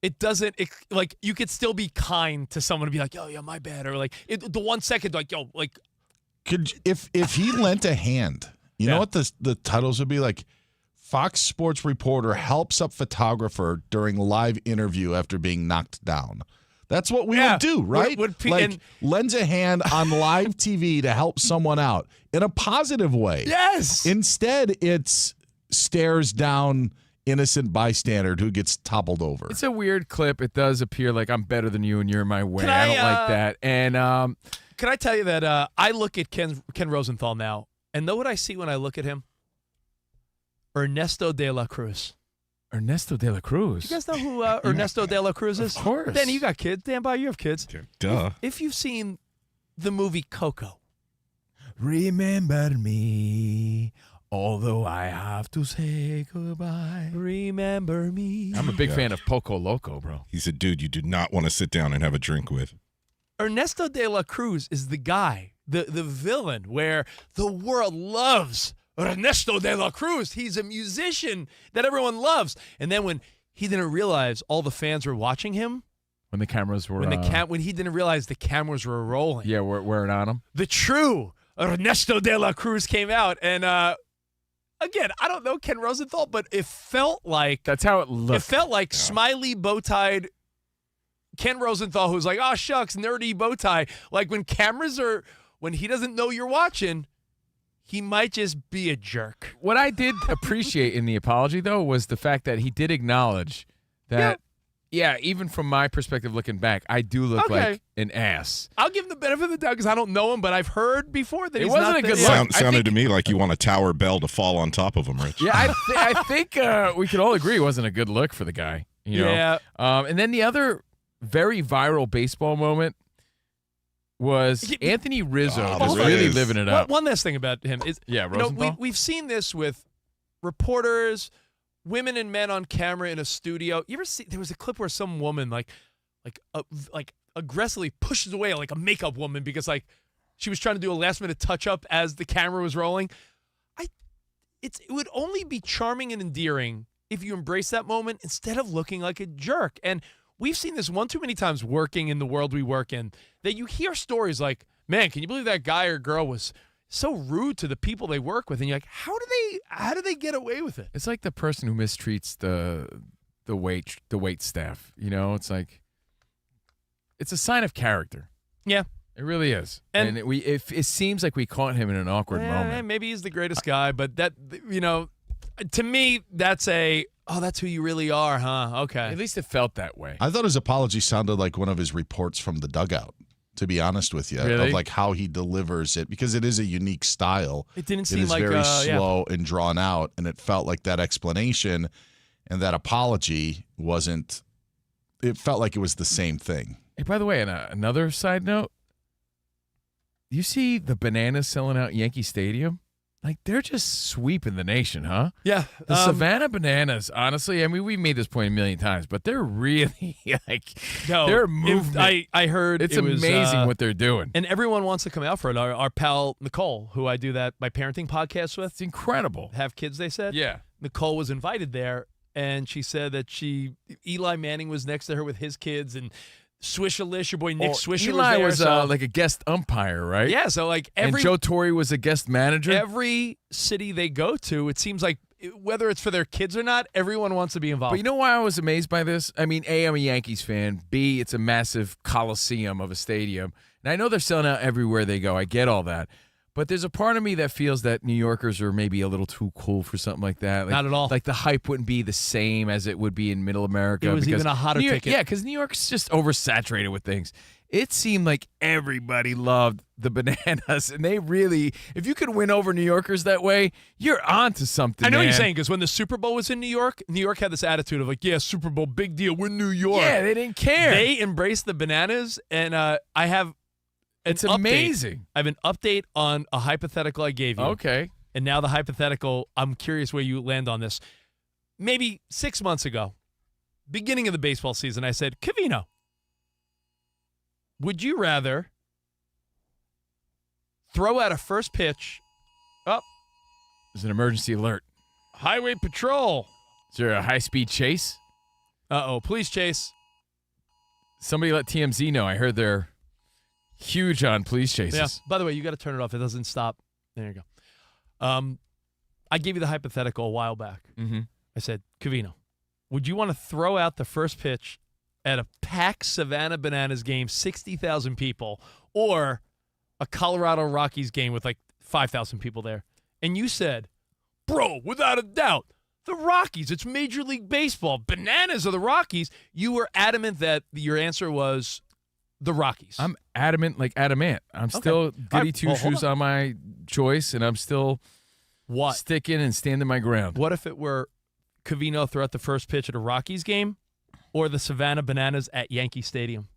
It doesn't, like, you could still be kind to someone and be like, oh, yeah, my bad. Or, like, the 1 second, like, yo, like. If he lent a hand, you know what the titles would be? Like, Fox Sports reporter helps up photographer during live interview after being knocked down. That's what we would do, right? Lends a hand on live TV to help someone out in a positive way. Yes. Instead, it's stares down innocent bystander who gets toppled over. It's a weird clip. It does appear like I'm better than you and you're my way. I don't like that. And can I tell you that I look at Ken Rosenthal now, and know what I see when I look at him? Ernesto de la Cruz. Ernesto de la Cruz. You guys know who Ernesto de la Cruz is? Of course. Dan, you got kids. Dan, you have kids. Duh. If you've seen the movie Coco. Remember me, although I have to say goodbye. Remember me. I'm a big fan of Poco Loco, bro. He's a dude you do not want to sit down and have a drink with. Ernesto de la Cruz is the guy, the villain, where the world loves Ernesto de la Cruz. He's a musician that everyone loves. And then when he didn't realize all the fans were watching him. When the cameras were... When he didn't realize the cameras were rolling. Yeah, we're on him. The true Ernesto de la Cruz came out. And, again, I don't know Ken Rosenthal, but it felt like... That's how it looked. It felt like smiley, bow-tied Ken Rosenthal, who's like, oh, shucks, nerdy bow tie. Like when he doesn't know you're watching... He might just be a jerk. What I did appreciate in the apology, though, was the fact that he did acknowledge that, even from my perspective looking back, I do look like an ass. I'll give him the benefit of the doubt because I don't know him, but I've heard before that it wasn't a good look. Sounded to me like you want a tower bell to fall on top of him, Rich. Yeah, I think we could all agree it wasn't a good look for the guy. You know? Yeah. And then the other very viral baseball moment was Anthony Rizzo was really living it up. One last thing about him is, Rosenthal? we've seen this with reporters, women and men on camera in a studio. You ever see? There was a clip where some woman like aggressively pushes away like a makeup woman because like she was trying to do a last minute touch up as the camera was rolling. It would only be charming and endearing if you embrace that moment instead of looking like a jerk. And we've seen this one too many times working in the world we work in that you hear stories like, man, can you believe that guy or girl was so rude to the people they work with? And you're like, how do they get away with it? It's like the person who mistreats the wait staff. You know, it's like it's a sign of character. Yeah. It really is. And it seems like we caught him in an awkward moment. Maybe he's the greatest guy, but that, to me, that's that's who you really are, huh? Okay. At least it felt that way. I thought his apology sounded like one of his reports from the dugout, to be honest with you, really? of like how he delivers it, because it is a unique style. It didn't seem like very slow and drawn out, and it felt like that explanation and that apology wasn't. It felt like it was the same thing. Hey, by the way, another side note, you see the Bananas selling out Yankee Stadium? Like, they're just sweeping the nation, huh? Yeah. The Savannah Bananas, honestly, I mean, we've made this point a million times, but they're really, they're moving. I heard it's it was, amazing what they're doing. And everyone wants to come out for it. Our pal, Nicole, who I do my parenting podcast with. It's incredible. Have kids, they said? Yeah. Nicole was invited there, and she said that Eli Manning was next to her with his kids, and Swisher-Lish, your boy Nick Swisher Eli was there. Was like a guest umpire, right? Yeah, so like and Joe Torre was a guest manager. Every city they go to, it seems like whether it's for their kids or not, everyone wants to be involved. But you know why I was amazed by this? I mean, A, I'm a Yankees fan. B, it's a massive coliseum of a stadium. And I know they're selling out everywhere they go. I get all that. But there's a part of me that feels that New Yorkers are maybe a little too cool for something like that. Like, not at all. Like the hype wouldn't be the same as it would be in Middle America. It was even a hotter ticket. Yeah, because New York's just oversaturated with things. it seemed like everybody loved the Bananas, and they really, if you could win over New Yorkers that way, you're on to something. I know what you're man. saying, because when the Super Bowl was in New York had this attitude of like, yeah, Super Bowl, big deal, we're New York. Yeah, they didn't care. They embraced the Bananas, and I have It's update. amazing. I have an update on a hypothetical I gave you. Okay. And now the hypothetical, I'm curious where you land on this. Maybe 6 months ago, beginning of the baseball season, I said, Covino, would you rather throw out a first pitch? Oh, There's an emergency alert. highway patrol. Is there a high-speed chase? Uh-oh, police chase. Somebody let TMZ know. I heard they're huge on police chases. Yeah. By the way, you got to turn it off. It doesn't stop. There you go. I gave you the hypothetical a while back. Mm-hmm. I said, Covino, would you want to throw out the first pitch at a packed Savannah Bananas game, 60,000 people, or a Colorado Rockies game with like 5,000 people there? And you said, bro, without a doubt, the Rockies. It's Major League Baseball. Bananas are the Rockies. You were adamant that your answer was the Rockies. I'm adamant like adamant. I'm still goody two-shoes on my choice, and I'm still sticking and standing my ground. What if it were Covino throw out the first pitch at a Rockies game or the Savannah Bananas at Yankee Stadium?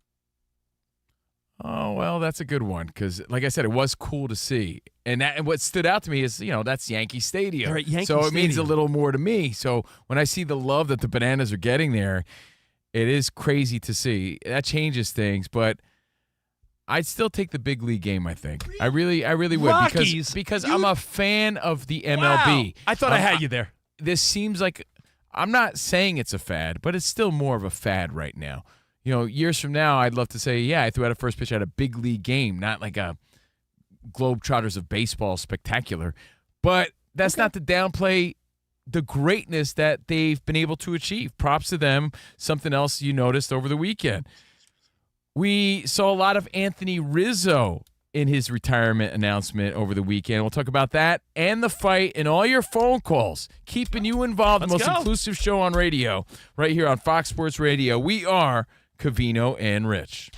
Oh, well, that's a good one because, like I said, it was cool to see. And what stood out to me is, that's Yankee Stadium. They're at Yankee so it Stadium. means a little more to me. So when I see the love that the Bananas are getting there, it is crazy to see. That changes things, but I'd still take the big league game, I think. I really would. Rockies? Because I'm a fan of the MLB. Wow. I thought I had you there. This seems like, I'm not saying it's a fad, but it's still more of a fad right now. Years from now, I'd love to say, yeah, I threw out a first pitch at a big league game, not like a Globetrotters of baseball spectacular. But that's not to downplay the greatness that they've been able to achieve. Props to them. Something else you noticed over the weekend. We saw a lot of Anthony Rizzo in his retirement announcement over the weekend. We'll talk about that and the fight and all your phone calls, keeping you involved. The most inclusive show on radio right here on Fox Sports Radio. We are Covino and Rich.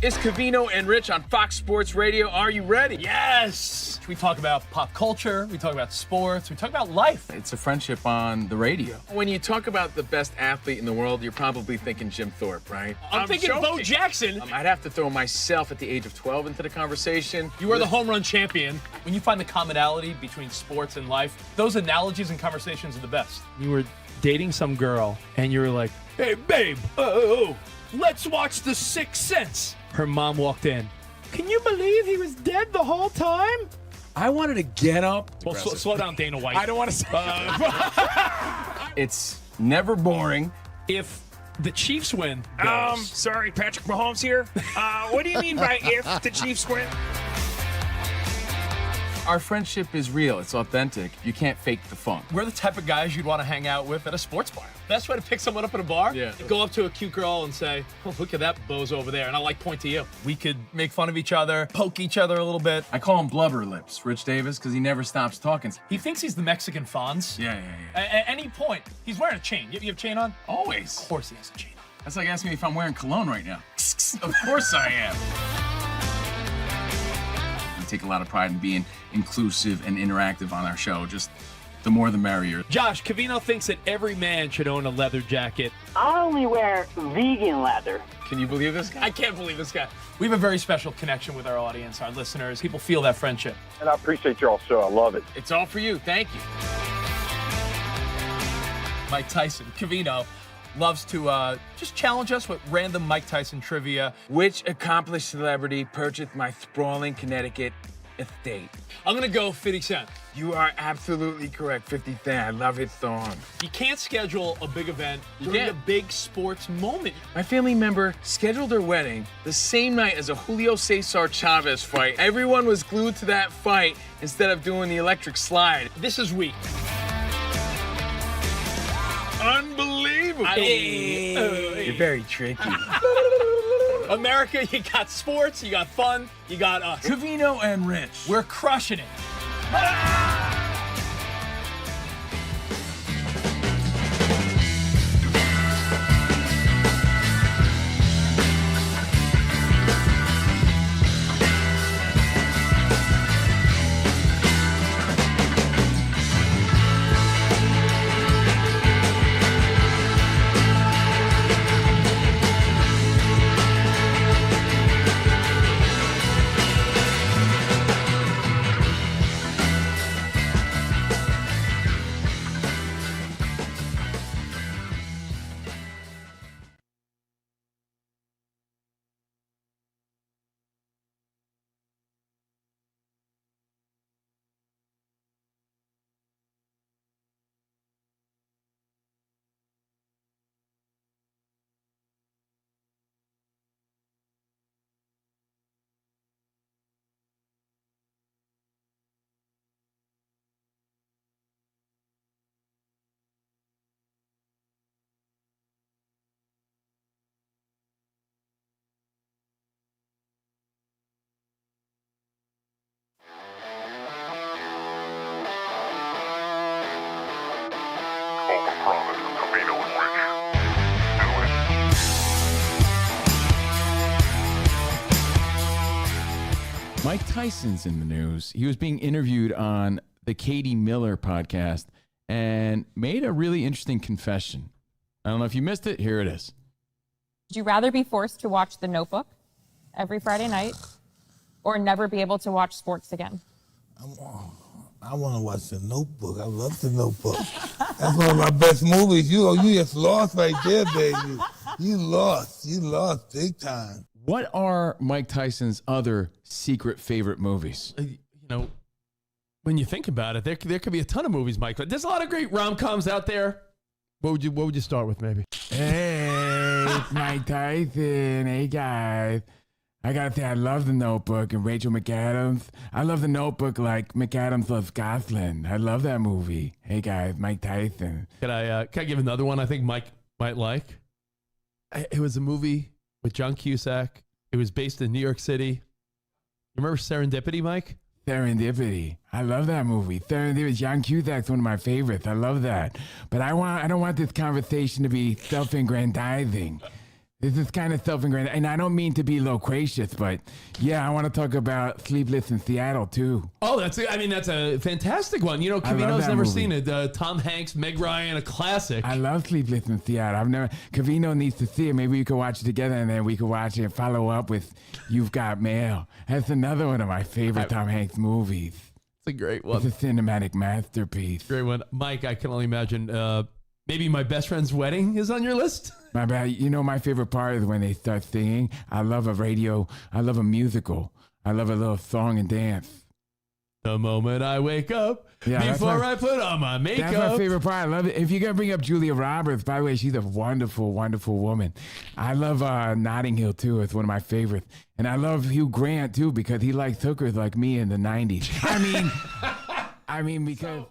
It's Covino and Rich on Fox Sports Radio. Are you ready? Yes! We talk about pop culture, we talk about sports, we talk about life. It's a friendship on the radio. When you talk about the best athlete in the world, you're probably thinking Jim Thorpe, right? I'm thinking Bo Jackson. I'd have to throw myself at the age of 12 into the conversation. You are the home run champion. When you find the commonality between sports and life, those analogies and conversations are the best. You were dating some girl, and you were like, hey, babe, let's watch The Sixth Sense. Her mom walked in. Can you believe he was dead the whole time? I wanted to get up. Well, slow down, Dana White. I don't want to say It's never boring. If the Chiefs win, Sorry, Patrick Mahomes here. What do you mean by if the Chiefs win? Our friendship is real. It's authentic. You can't fake the fun. we're the type of guys you'd want to hang out with at a sports bar. Best way to pick someone up at a bar? Yeah. Go up to a cute girl and say, oh, look at that bozo over there. And I point to you. We could make fun of each other, poke each other a little bit. I call him Blubber Lips, Rich Davis, because he never stops talking. He thinks he's the Mexican Fonz. Yeah. At any point, he's wearing a chain. You have a chain on? Always. Of course he has a chain on. That's like asking me if I'm wearing cologne right now. Of course I am. We take a lot of pride in being inclusive and interactive on our show. Just the more the merrier. Josh, Covino thinks that every man should own a leather jacket. I only wear vegan leather. Can you believe this guy? I can't believe this guy. We have a very special connection with our audience, our listeners. People feel that friendship. And I appreciate y'all so. I love it. It's all for you. Thank you. Mike Tyson, Covino, loves to just challenge us with random Mike Tyson trivia. Which accomplished celebrity purchased my sprawling Connecticut estate? I'm going to go 50 Cent. You are absolutely correct, 50 Cent. I love his song. You can't schedule a big event during a big sports moment. My family member scheduled their wedding the same night as a Julio Cesar Chavez fight. Everyone was glued to that fight instead of doing the electric slide. This is weak. Unbelievable. You're very tricky. America, you got sports, you got fun, you got us. Covino and Rich. We're crushing it. Mike Tyson's in the news. He was being interviewed on the Katie Miller podcast and made a really interesting confession. I don't know if you missed it. Here it is. Would you rather be forced to watch The Notebook every Friday night or never be able to watch sports again? I want to watch The Notebook. I love The Notebook. That's one of my best movies. You just lost right there, baby. You lost. You lost big time. What are Mike Tyson's other secret favorite movies? You know, when you think about it, there could be a ton of movies, Mike. There's a lot of great rom-coms out there. What would you start with, maybe? Hey, it's Mike Tyson. Hey, guys. I gotta say, I love The Notebook and Rachel McAdams. I love The Notebook like McAdams loves Gosling. I love that movie. Hey, guys, Mike Tyson. Can I give another one I think Mike might like? It was a movie with John Cusack. It was based in New York City. You remember Serendipity, Mike? Serendipity. I love that movie. Serendipity. John Cusack's one of my favorites. I love that. But I don't want this conversation to be self-aggrandizing. This is kind of self-aggrandizing. And I don't mean to be loquacious, but yeah, I want to talk about Sleepless in Seattle, too. Oh, that's a fantastic one. You know, Covino's never seen it. Tom Hanks, Meg Ryan, a classic. I love Sleepless in Seattle. Covino needs to see it. Maybe we could watch it together, and then we could watch it and follow up with You've Got Mail. That's another one of my favorite Tom Hanks movies. It's a great one. It's a cinematic masterpiece. Great one. Mike, I can only imagine maybe My Best Friend's Wedding is on your list? My bad. You know, my favorite part is when they start singing. I love a musical. I love a little song and dance. The moment I wake up, before I put on my makeup. That's my favorite part. I love it. If you're going to bring up Julia Roberts, by the way, she's a wonderful, wonderful woman. I love Notting Hill, too. It's one of my favorites. And I love Hugh Grant, too, because he likes hookers like me in the 90s. I mean, because...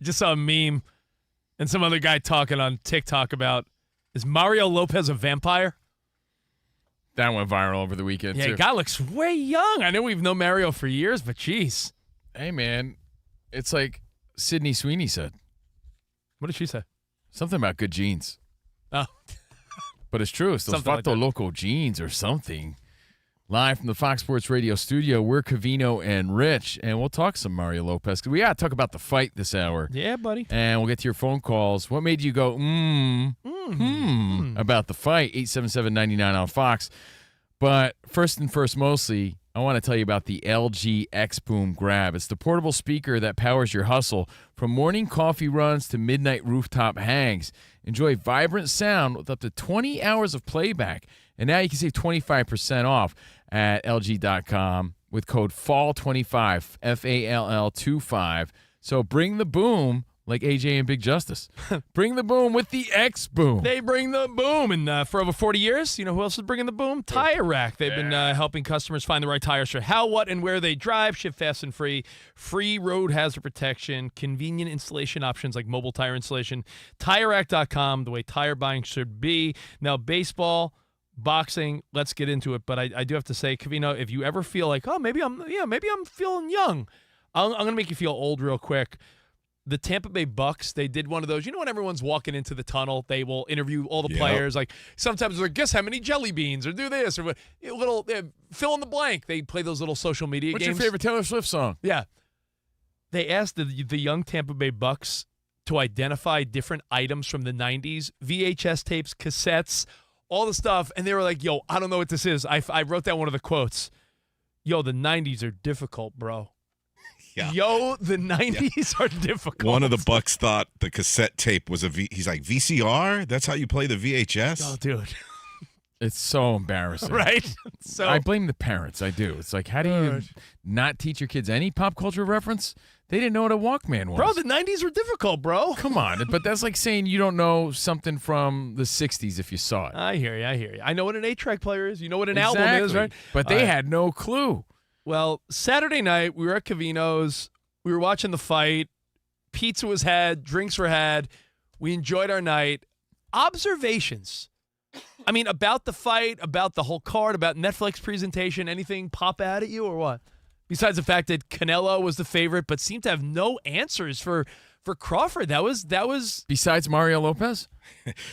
Just saw a meme and some other guy talking on TikTok about, is Mario Lopez a vampire? That went viral over the weekend, yeah, too. Guy looks way young. I know we've known Mario for years, but geez. Hey, man, it's like Sydney Sweeney said. What did she say? Something about good genes. Oh. But it's true. It's those Something like Vato that. Loco jeans or something. Live from the Fox Sports Radio studio, we're Covino and Rich, and we'll talk some Mario Lopez. We got to talk about the fight this hour. Yeah, buddy. And we'll get to your phone calls. What made you go, about the fight? 877-99 on Fox. But first and first, mostly, I want to tell you about the LG X Boom Grab. It's the portable speaker that powers your hustle. From morning coffee runs to midnight rooftop hangs, enjoy vibrant sound with up to 20 hours of playback. And now you can save 25% off at LG.com with code FALL25, FALL25. So bring the boom like AJ and Big Justice. Bring the boom with the X Boom. They bring the boom. And for over 40 years, you know who else is bringing the boom? Tire Rack. They've been helping customers find the right tires for how, what, and where they drive. Ship fast and free. Free road hazard protection. Convenient installation options like mobile tire installation. TireRack.com, the way tire buying should be. Now, baseball, boxing, let's get into it. But I do have to say, Covino, if you ever feel like, maybe I'm feeling young, I'm going to make you feel old real quick. The Tampa Bay Bucks, they did one of those. You know when everyone's walking into the tunnel, they will interview all the players. Like sometimes they're like, guess how many jelly beans or do this or what. Little fill in the blank. They play those little social media What's games. your favorite Taylor Swift song? Yeah. They asked the young Tampa Bay Bucks to identify different items from the 90s, VHS tapes, cassettes, all the stuff. And they were like, yo, I don't know what this is. I wrote down one of the quotes. Yo, the 90s are difficult, bro. Yeah. Yo, the 90s are difficult. One of the Bucks thought the cassette tape was he's like, VCR? That's how you play the VHS? Oh, dude. It's so embarrassing. Right? So I blame the parents. I do. It's like, how do you not teach your kids any pop culture reference? They didn't know what a Walkman was. Bro, the 90s were difficult, bro. Come on. But that's like saying you don't know something from the 60s if you saw it. I hear you. I know what an 8-track player is. You know what an album is, right? But they had no clue. Well, Saturday night, we were at Covino's. We were watching the fight. Pizza was had. Drinks were had. We enjoyed our night. Observations. I mean, about the fight, about the whole card, about Netflix presentation, anything pop out at you or what? Besides the fact that Canelo was the favorite, but seemed to have no answers for Crawford. That was besides Mario Lopez.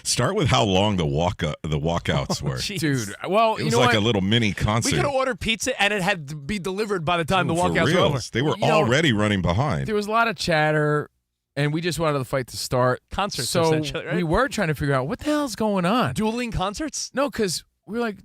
Start with how long the walkouts were, dude. Well, it was like a little mini concert. We could have ordered pizza and it had to be delivered by the time the walkouts were over. They were already running behind. There was a lot of chatter, and we just wanted the fight to start. Concerts, so essentially, right? We were trying to figure out what the hell's going on. Dueling concerts? No, because we were like,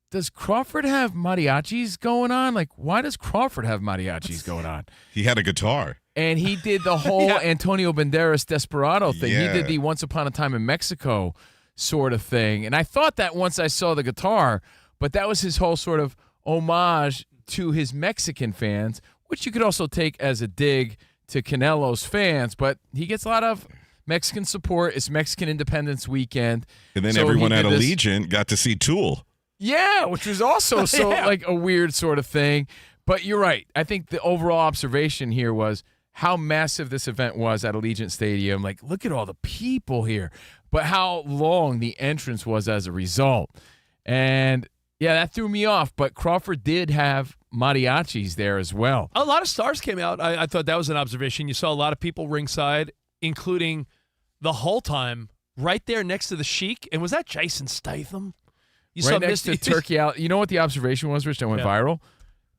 does Crawford have mariachis going on? Like, why does Crawford have mariachis going on? He had a guitar. And he did the whole Antonio Banderas Desperado thing. Yeah. He did the Once Upon a Time in Mexico sort of thing. And I thought that once I saw the guitar, but that was his whole sort of homage to his Mexican fans, which you could also take as a dig to Canelo's fans. But he gets a lot of Mexican support. It's Mexican Independence Weekend. And then So everyone he at did this- Allegiant got to see Tool. Yeah, which was also like a weird sort of thing. But you're right. I think the overall observation here was how massive this event was at Allegiant Stadium. Like, look at all the people here. But how long the entrance was as a result. And, yeah, that threw me off. But Crawford did have mariachis there as well. A lot of stars came out. I thought that was an observation. You saw a lot of people ringside, including the whole time right there next to the Sheik. And was that Jason Statham? You Right next to Turkey Al. You know what the observation was, Rich, that went viral?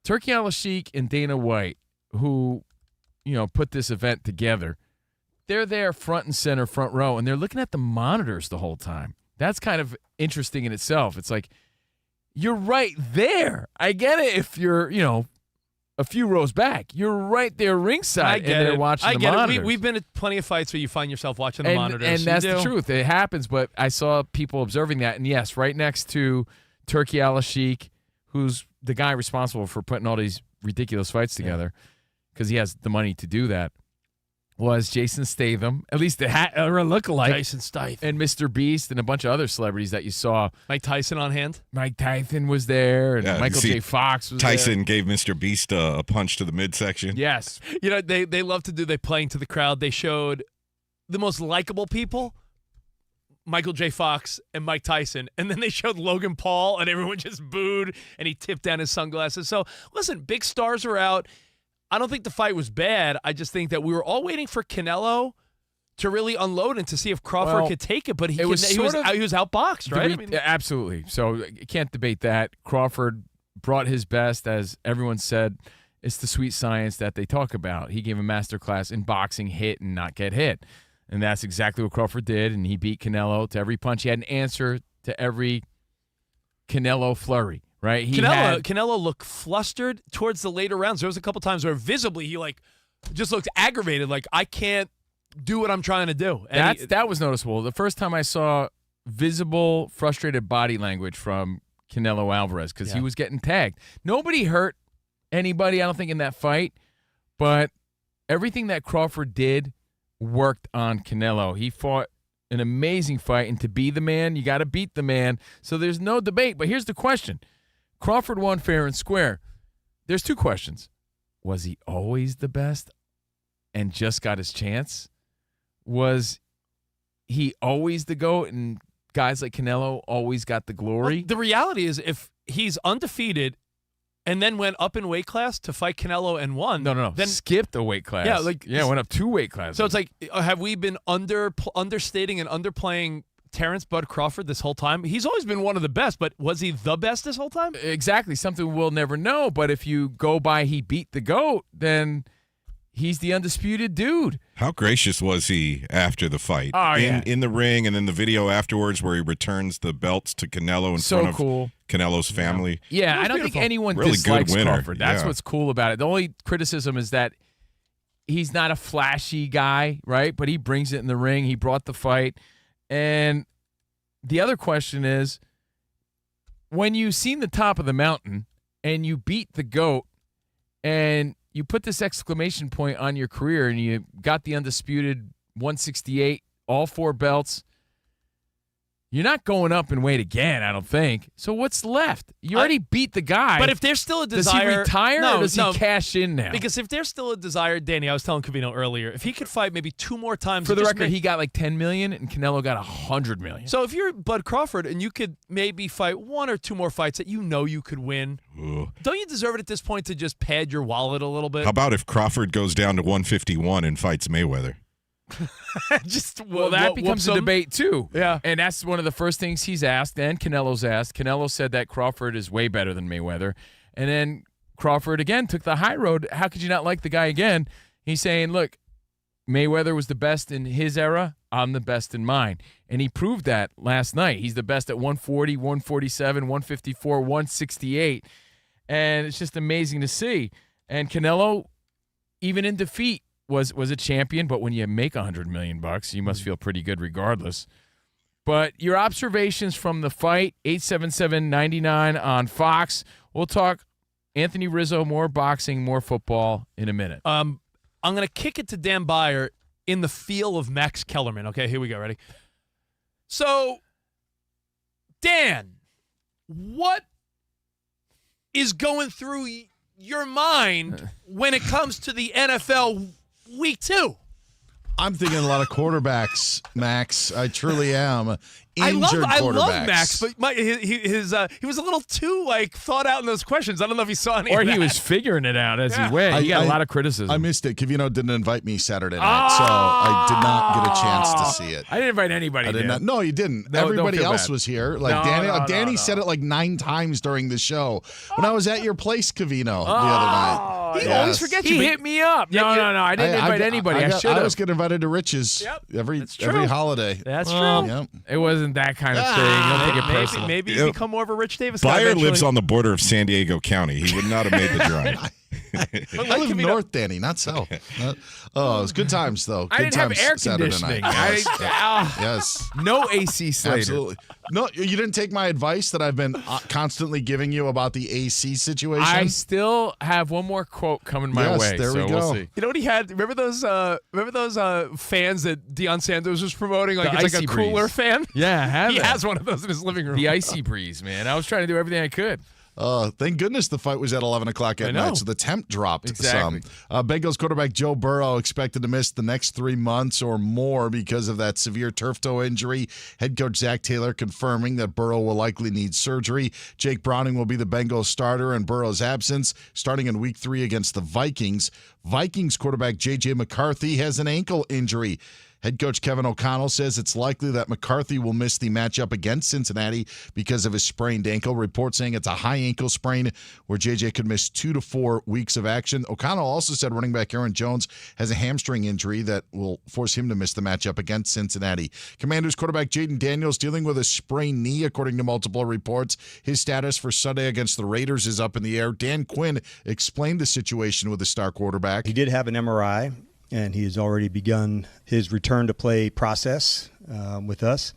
Turkey Al-Sheik and Dana White, who, put this event together, they're there front and center, front row, and they're looking at the monitors the whole time. That's kind of interesting in itself. It's like, you're right there. I get it if you're, a few rows back. You're right there ringside, and they're watching the monitors. We've been at plenty of fights where you find yourself watching the monitors. And that's the truth. It happens, but I saw people observing that. And, yes, right next to Turkey Al-Sheik, who's the guy responsible for putting all these ridiculous fights together because he has the money to do that, was Jason Statham, at least a lookalike. Jason Statham. And Mr. Beast and a bunch of other celebrities that you saw. Mike Tyson on hand? Mike Tyson was there, and Michael J. Fox was Tyson there. gave Mr. Beast a punch to the midsection. Yes. They love to do, they playing to the crowd. They showed the most likable people, Michael J. Fox and Mike Tyson, and then they showed Logan Paul, and everyone just booed, and he tipped down his sunglasses. So, listen, big stars are out. I don't think the fight was bad. I just think that we were all waiting for Canelo to really unload and to see if Crawford could take it, but he was outboxed, right? Absolutely. So you can't debate that. Crawford brought his best, as everyone said. It's the sweet science that they talk about. He gave a masterclass in boxing, hit and not get hit. And that's exactly what Crawford did, and he beat Canelo to every punch. He had an answer to every Canelo flurry, right? Canelo looked flustered towards the later rounds. There was a couple times where visibly he just looked aggravated, like I can't do what I'm trying to do. And that was noticeable. The first time I saw visible, frustrated body language from Canelo Alvarez because he was getting tagged. Nobody hurt anybody, I don't think, in that fight, but everything that Crawford did worked on Canelo. He fought an amazing fight, and to be the man, you got to beat the man. So there's no debate. But here's the question. Crawford won fair and square. There's two questions. Was he always the best and just got his chance? Was he always the GOAT and guys like Canelo always got the glory? Well, the reality is if he's undefeated and then went up in weight class to fight Canelo and won. No. Then skipped a weight class. Went up 2 weight classes. So it's like, have we been understating and underplaying Terrence Bud Crawford this whole time? He's always been one of the best, but was he the best this whole time? Exactly. Something we'll never know. But if you go by he beat the GOAT, then he's the undisputed dude. How gracious was he after the fight? Oh, in the ring, and then the video afterwards where he returns the belts to Canelo in front of Canelo's family. Yeah, I don't think anyone really dislikes good winner. Crawford. That's what's cool about it. The only criticism is that he's not a flashy guy, right? But he brings it in the ring. He brought the fight. And the other question is, when you've seen the top of the mountain and you beat the GOAT and you put this exclamation point on your career and you got the undisputed 168, all 4 belts, you're not going up in weight again, I don't think. So what's left? You already beat the guy. But if there's still a desire... Does he retire or does he cash in now? Because if there's still a desire, Danny, I was telling Covino earlier, if he could fight maybe 2 more times... For the record, he got like $10 million and Canelo got $100 million. So if you're Bud Crawford and you could maybe fight 1 or 2 more fights that you know you could win, don't you deserve it at this point to just pad your wallet a little bit? How about if Crawford goes down to 151 and fights Mayweather? That becomes a debate too. Yeah, and that's one of the first things he's asked, and Canelo's asked. Canelo said that Crawford is way better than Mayweather, and then Crawford again took the high road. How could you not like the guy again? He's saying, "Look, Mayweather was the best in his era. I'm the best in mine," and he proved that last night. He's the best at 140, 147, 154, 168, and it's just amazing to see. And Canelo, even in defeat, was a champion, but when you make $100 million, you must feel pretty good regardless. But your observations from the fight, 877-99 on Fox. We'll talk Anthony Rizzo, more boxing, more football in a minute. I'm going to kick it to Dan Beyer in the feel of Max Kellerman. Okay, here we go. Ready? So, Dan, what is going through your mind when it comes to the NFL Week 2? I'm thinking a lot of quarterbacks, Max. I truly am. I love Max, but he was a little too thought out in those questions. I don't know if he saw any. Or of that. He was figuring it out as he went. He got a lot of criticism. I missed it. Covino didn't invite me Saturday night, so I did not get a chance to see it. I didn't invite anybody. I did not. No, you didn't. No, everybody else was here. Danny said it 9 times during the show when I was at your place, Covino, the other night. He always forgets you. He hit me up. No. I didn't invite anybody. I should have. I was getting invited to Rich's every holiday. That's true. Yep. It wasn't that kind of thing. Don't take it personal. Maybe you become more of a Rich Davis guy. Beyer lives on the border of San Diego County. He would not have made the drive. I live north, Danny, not south. It was good times, though. Good I didn't times have air Saturday conditioning. Night. Yes. No AC Slater. Absolutely. No, you didn't take my advice that I've been constantly giving you about the AC situation? I still have one more quote coming my way. There we go. We'll see. You know what he had? Remember those fans that Deion Sanders was promoting? It's like a cooler fan? Yeah, I have He has one of those in his living room. The Icy Breeze, man. I was trying to do everything I could. Thank goodness the fight was at 11 o'clock at night, so the temp dropped some. Bengals quarterback Joe Burrow expected to miss the next 3 months or more because of that severe turf toe injury. Head coach Zach Taylor confirming that Burrow will likely need surgery. Jake Browning will be the Bengals starter in Burrow's absence, starting in Week 3 against the Vikings. Vikings quarterback J.J. McCarthy has an ankle injury. Head coach Kevin O'Connell says it's likely that McCarthy will miss the matchup against Cincinnati because of his sprained ankle. Report saying it's a high ankle sprain where JJ could miss 2 to 4 weeks of action. O'Connell also said running back Aaron Jones has a hamstring injury that will force him to miss the matchup against Cincinnati. Commanders quarterback Jaden Daniels dealing with a sprained knee, according to multiple reports. His status for Sunday against the Raiders is up in the air. Dan Quinn explained the situation with the star quarterback. He did have an MRI, and he has already begun his return to play process with us.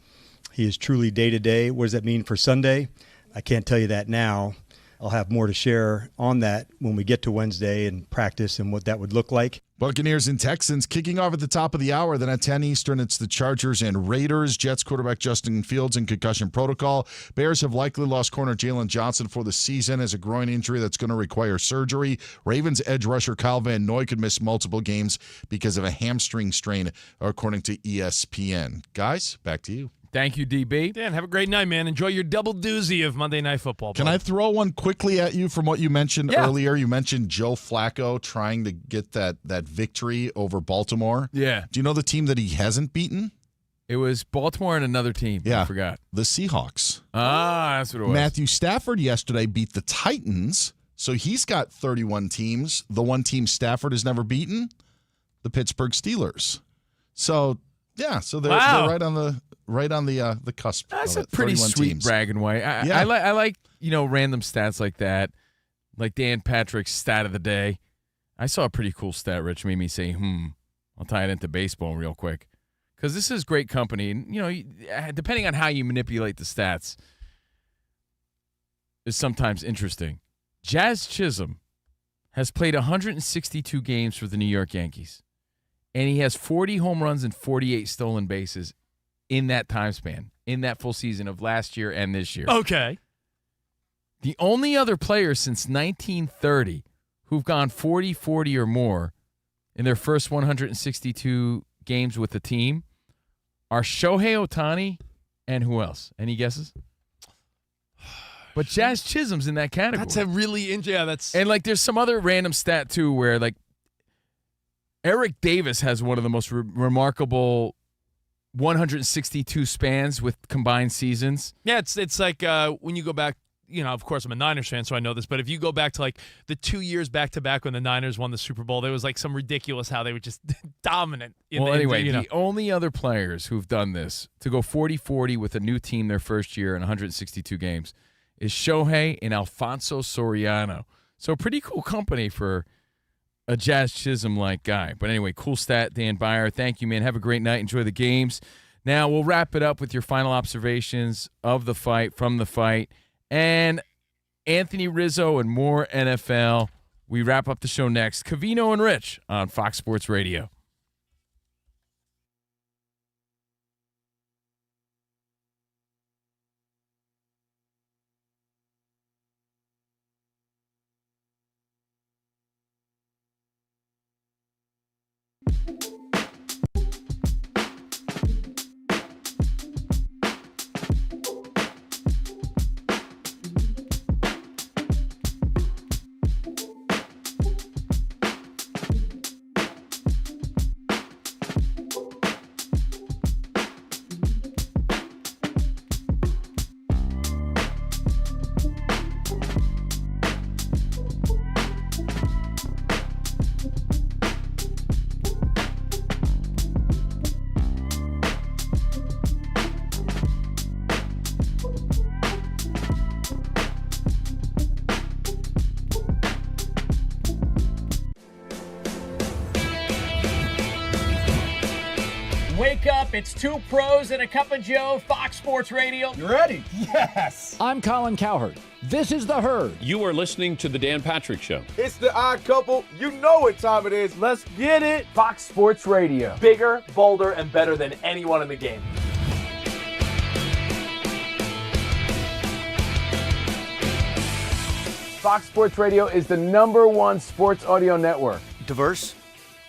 He is truly day-to-day. What does that mean for Sunday? I can't tell you that now. I'll have more to share on that when we get to Wednesday and practice and what that would look like. Buccaneers and Texans kicking off at the top of the hour. Then at 10 Eastern, it's the Chargers and Raiders. Jets quarterback Justin Fields in concussion protocol. Bears have likely lost corner Jalen Johnson for the season as a groin injury that's going to require surgery. Ravens edge rusher Kyle Van Noy could miss multiple games because of a hamstring strain, according to ESPN. Guys, back to you. Thank you, DB. Dan, have a great night, man. Enjoy your double doozy of Monday Night Football. Can I throw one quickly at you from what you mentioned earlier? You mentioned Joe Flacco trying to get that victory over Baltimore. Yeah. Do you know the team that he hasn't beaten? It was Baltimore and another team. Yeah. I forgot. The Seahawks. Ah, that's what it was. Matthew Stafford yesterday beat the Titans, so he's got 31 teams. The one team Stafford has never beaten, the Pittsburgh Steelers. So, yeah, so they're right on the cusp. That's of a pretty 31 sweet teams. bragging way. I like random stats like that, like Dan Patrick's stat of the day. I saw a pretty cool stat, Rich, made me say, I'll tie it into baseball real quick. Because this is great company. And, depending on how you manipulate the stats is sometimes interesting. Jazz Chisholm has played 162 games for the New York Yankees. And he has 40 home runs and 48 stolen bases in that time span, in that full season of last year and this year. Okay. The only other players since 1930 who've gone 40-40 or more in their first 162 games with the team are Shohei Ohtani and who else? Any guesses? But Jazz Chisholm's in that category. That's a really And there's some other random stat too where Eric Davis has one of the most remarkable 162 spans with combined seasons. Yeah, it's like when you go back, of course I'm a Niners fan, so I know this, but if you go back to the 2 years back-to-back when the Niners won the Super Bowl, there was some ridiculous how they were just dominant. The only other players who've done this to go 40-40 with a new team their first year in 162 games is Shohei and Alfonso Soriano. So pretty cool company for a Jazz Chisholm-like guy. But anyway, cool stat, Dan Byer. Thank you, man. Have a great night. Enjoy the games. Now, we'll wrap it up with your final observations of the fight, from the fight, and Anthony Rizzo and more NFL. We wrap up the show next. Covino and Rich on Fox Sports Radio. Wake up, it's two pros and a cup of Joe, Fox Sports Radio. You ready? Yes. I'm Colin Cowherd. This is The Herd. You are listening to The Dan Patrick Show. It's the odd couple. You know what time it is. Let's get it. Fox Sports Radio. Bigger, bolder, and better than anyone in the game. Fox Sports Radio is the #1 sports audio network. Diverse,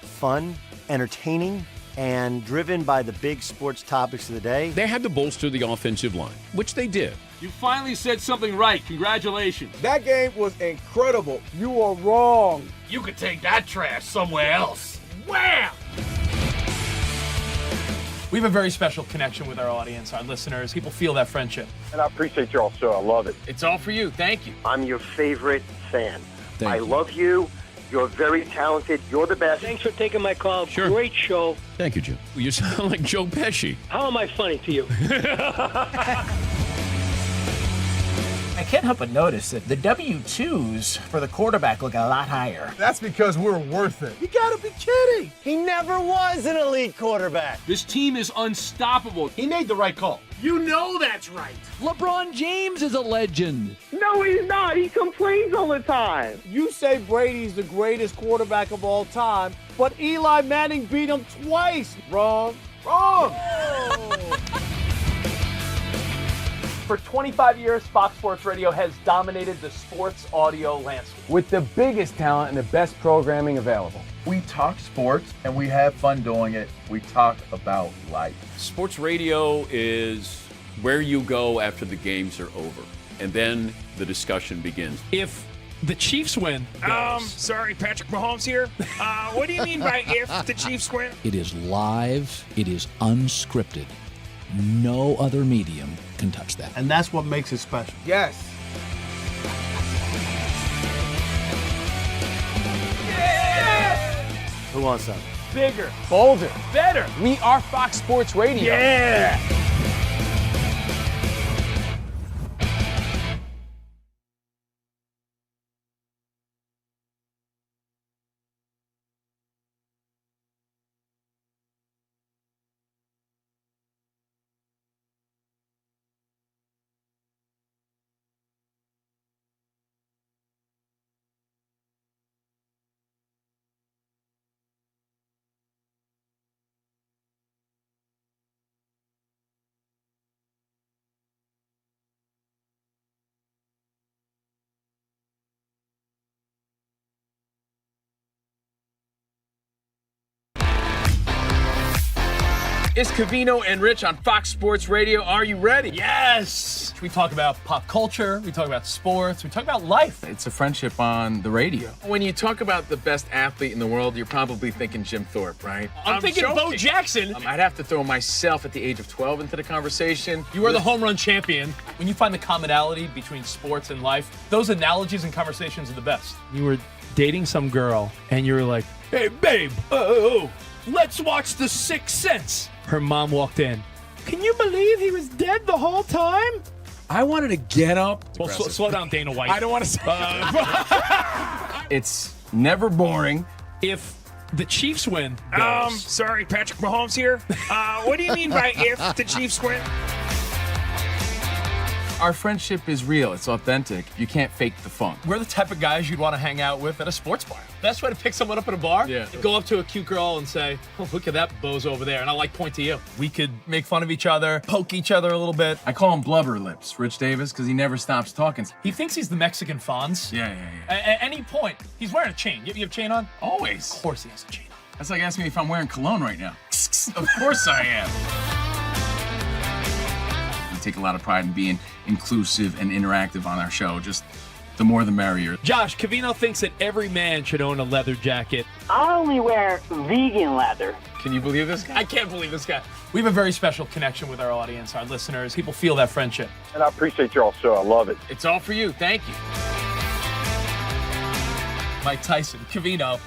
fun, entertaining, and driven by the big sports topics of the day. They had to bolster the offensive line, which they did. You finally said something right. Congratulations. That game was incredible. You are wrong. You could take that trash somewhere else. Wham! We have a very special connection with our audience, our listeners. People feel that friendship. And I appreciate you all so. I love it. It's all for you. Thank you. I'm your favorite fan. I you. love you. You're very talented. You're the best. Thanks for taking my call. Sure. Great show. Thank you, Jim. You sound like Joe Pesci. How am I funny to you? I can't help but notice that the W-2s for the quarterback look a lot higher. That's because we're worth it. You gotta be kidding. He never was an elite quarterback. This team is unstoppable. He made the right call. You know that's right. LeBron James is a legend. No, he's not. He complains all the time. You say Brady's the greatest quarterback of all time, but Eli Manning beat him twice. Wrong. For 25 years, Fox Sports Radio has dominated the sports audio landscape with the biggest talent and the best programming available. We talk sports and we have fun doing it. We talk about life. Sports radio is where you go after the games are over, and then the discussion begins. If the Chiefs win, Sorry, Patrick Mahomes here. What do you mean by if the Chiefs win? It is live. It is unscripted. No other medium can touch that. And that's what makes it special. Yes. Who wants some? bigger, bolder, better. We are Fox Sports Radio. Yeah. It's Covino and Rich on Fox Sports Radio. Are you ready? Yes! We talk about pop culture, we talk about sports, we talk about life. It's a friendship on the radio. When you talk about the best athlete in the world, you're probably thinking Jim Thorpe, right? I'm thinking joking. Bo Jackson. I'd have to throw myself at the age of 12 into the conversation. You are the home run champion. When you find the commonality between sports and life, those analogies and conversations are the best. You were dating some girl, and you were like, Hey, babe, let's watch The Sixth Sense. her mom walked in. Can you believe he was dead the whole time? I wanted to get up. Well, slow down, Dana White. I don't want to say It's never boring. If the Chiefs win, Sorry, Patrick Mahomes here. What do you mean by if the Chiefs win? Our friendship is real. It's authentic. You can't fake the funk. we're the type of guys you'd want to hang out with at a sports bar. Best way to pick someone up at a bar? Yeah. Go up to a cute girl and say, oh, look at that bozo over there. And I'll point to you. We could make fun of each other, poke each other a little bit. I call him Blubber Lips, Rich Davis, because he never stops talking. He thinks he's the Mexican Fonz. Yeah. At any point, he's wearing a chain. You have a chain on? Always. Of course he has a chain on. That's like asking me if I'm wearing cologne right now. Of course I am. We take a lot of pride in being inclusive and interactive on our show. Just the more the merrier. Josh, Covino thinks that every man should own a leather jacket. I only wear vegan leather. Can you believe this guy? I can't believe this guy. We have a very special connection with our audience, our listeners. People feel that friendship. And I appreciate you all so. I love it. It's all for you. Thank you. Mike Tyson, Covino,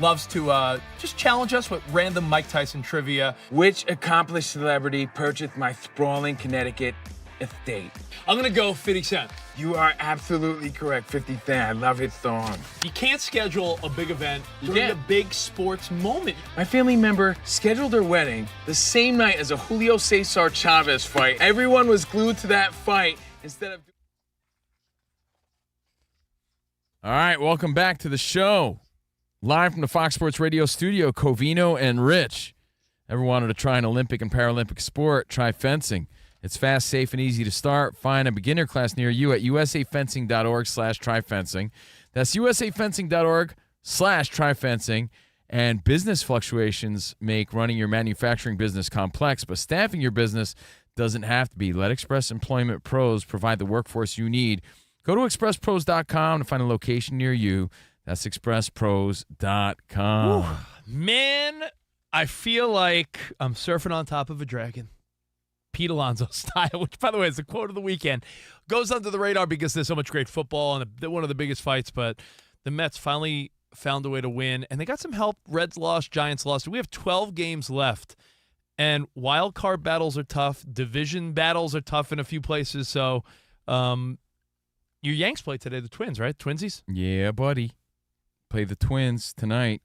loves to just challenge us with random Mike Tyson trivia. Which accomplished celebrity purchased my sprawling Connecticut estate? I'm going to go 50 Cent. You are absolutely correct. 50 Cent. I love his song. You can't schedule a big event during can't. a big sports moment. My family member scheduled their wedding the same night as a Julio Cesar Chavez fight. Everyone was glued to that fight instead of... All right, welcome back to the show. Live from the Fox Sports Radio studio, Covino and Rich. Ever wanted to try an Olympic and Paralympic sport? Try fencing. It's fast, safe, and easy to start. Find a beginner class near you at usafencing.org/tryfencing. That's usafencing.org/tryfencing. And business fluctuations make running your manufacturing business complex, but staffing your business doesn't have to be. Let Express Employment Pros provide the workforce you need. Go to expresspros.com to find a location near you. That's expresspros.com. Man, I feel like I'm surfing on top of a dragon. Pete Alonso style, which, by the way, is the quote of the weekend. Goes under the radar because there's so much great football and one of the biggest fights, but the Mets finally found a way to win, and they got some help. Reds lost, Giants lost. We have 12 games left, and wild card battles are tough. Division battles are tough in a few places, so your Yanks play today, the Twins, right? Twinsies? Yeah, buddy. Play the Twins tonight,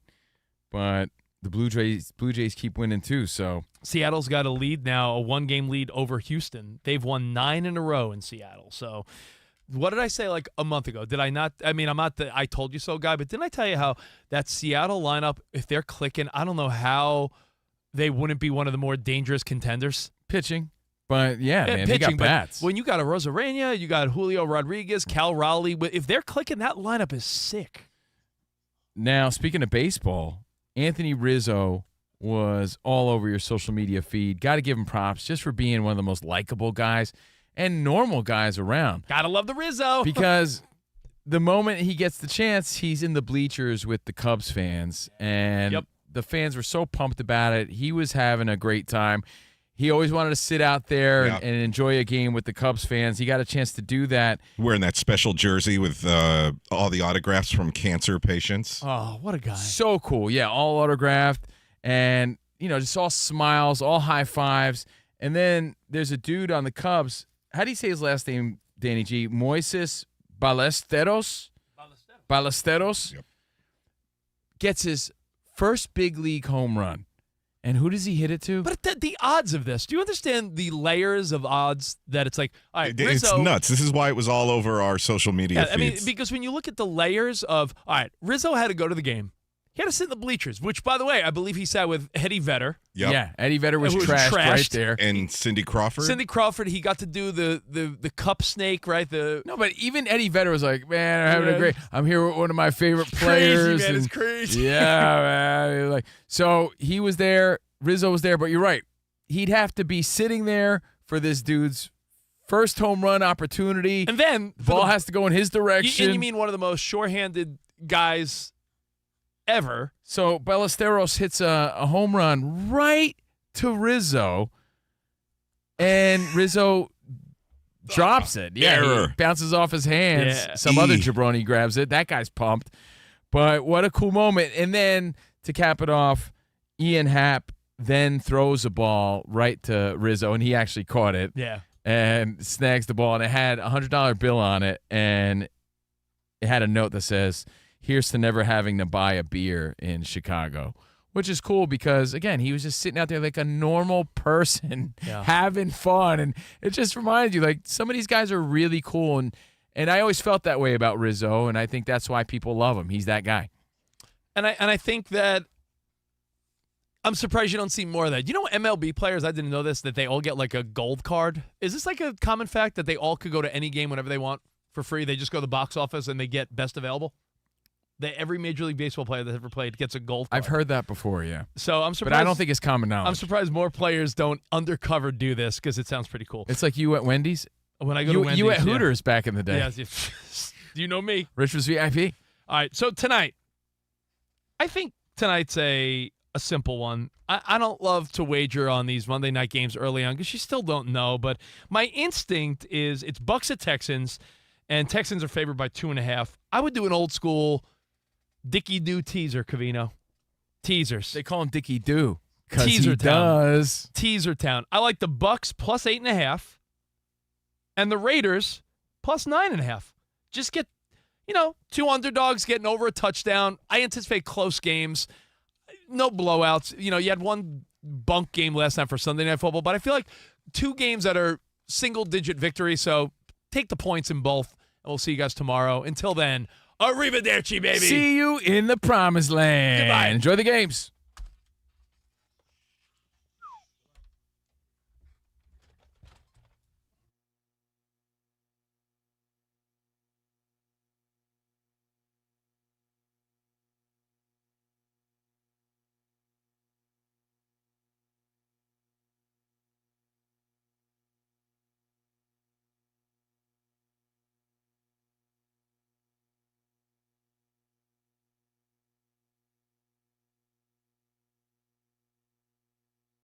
but the Blue Jays keep winning too, so. Seattle's got a lead now, a 1-game lead over Houston. They've won 9 in a row in Seattle. So what did I say like a month ago? Did I not? I mean, I'm not the I told you so guy, but didn't I tell you how that Seattle lineup, if they're clicking, I don't know how they wouldn't be one of the more dangerous contenders? Pitching. But, yeah, man, pitching, they got bats. When you got a Rosarena, you got Julio Rodriguez, Cal Raleigh. If they're clicking, that lineup is sick. Now, speaking of baseball, Anthony Rizzo was all over your social media feed. Got to give him props just for being one of the most likable guys and normal guys around. Gotta love the Rizzo. Because the moment he gets the chance, he's in the bleachers with the Cubs fans. And the fans were so pumped about it. He was having a great time. He always wanted to sit out there and enjoy a game with the Cubs fans. He got a chance to do that. Wearing that special jersey with all the autographs from cancer patients. Oh, what a guy. So cool. Yeah, all autographed. And, just all smiles, all high fives. And then there's a dude on the Cubs. How do you say his last name, Danny G? Moises Ballesteros? Ballesteros. Yep. Gets his first big league home run. And who does he hit it to? But the odds of this, do you understand the layers of odds that it's like, all right, Rizzo, it's nuts. This is why it was all over our social media feeds. I mean, because when you look at the layers of, all right, Rizzo had to go to the game. He had to sit in the bleachers, which, by the way, I believe he sat with Eddie Vedder. Yep. Yeah, Eddie Vedder was trashed right there. And Cindy Crawford. Cindy Crawford, he got to do the cup snake, right? No, but even Eddie Vedder was like, man, I'm having a great. I'm here with one of my favorite players. Crazy, man. It's crazy. Yeah, man. Like, so he was there. Rizzo was there, but you're right. He'd have to be sitting there for this dude's first home run opportunity. And then the ball has to go in his direction. And you mean one of the most shorthanded guys ever. So Ballesteros hits a home run right to Rizzo, and Rizzo drops it. Yeah, he bounces off his hands. Yeah. Some other jabroni grabs it. That guy's pumped. But what a cool moment. And then to cap it off, Ian Happ then throws a ball right to Rizzo, and he actually caught it. Yeah. And snags the ball, and it had a $100 bill on it, and it had a note that says, "Here's to never having to buy a beer in Chicago," which is cool because, again, he was just sitting out there like a normal person having fun. And it just reminds you, like, some of these guys are really cool. And I always felt that way about Rizzo, and I think that's why people love him. He's that guy. And I think that I'm surprised you don't see more of that. You know, MLB players, I didn't know this, that they all get like a gold card. Is this like a common fact that they all could go to any game whenever they want for free? They just go to the box office and they get best available? Every Major League Baseball player that's ever played gets a gold card. I've heard that before, yeah. So I'm surprised. But I don't think it's common knowledge. I'm surprised more players don't undercover do this because it sounds pretty cool. It's like you at Wendy's. When I go to Wendy's. You at Hooters back in the day. Yeah, you know me. Rich was VIP. All right, so tonight, I think tonight's a simple one. I don't love to wager on these Monday night games early on because you still don't know. But my instinct is it's Bucs at Texans, and Texans are favored by 2.5. I would do an old school Dickie-Doo teaser, Covino. Teasers. They call him Dickie-Doo because Teaser he town. does. Teaser town. I like the Bucs plus 8.5 and the Raiders plus 9.5. Just get, two underdogs getting over a touchdown. I anticipate close games. No blowouts. You had one bunk game last night for Sunday Night Football, but I feel like two games that are single-digit victories, so take the points in both, and we'll see you guys tomorrow. Until then, arrivederci, baby. See you in the promised land. Goodbye. Enjoy the games.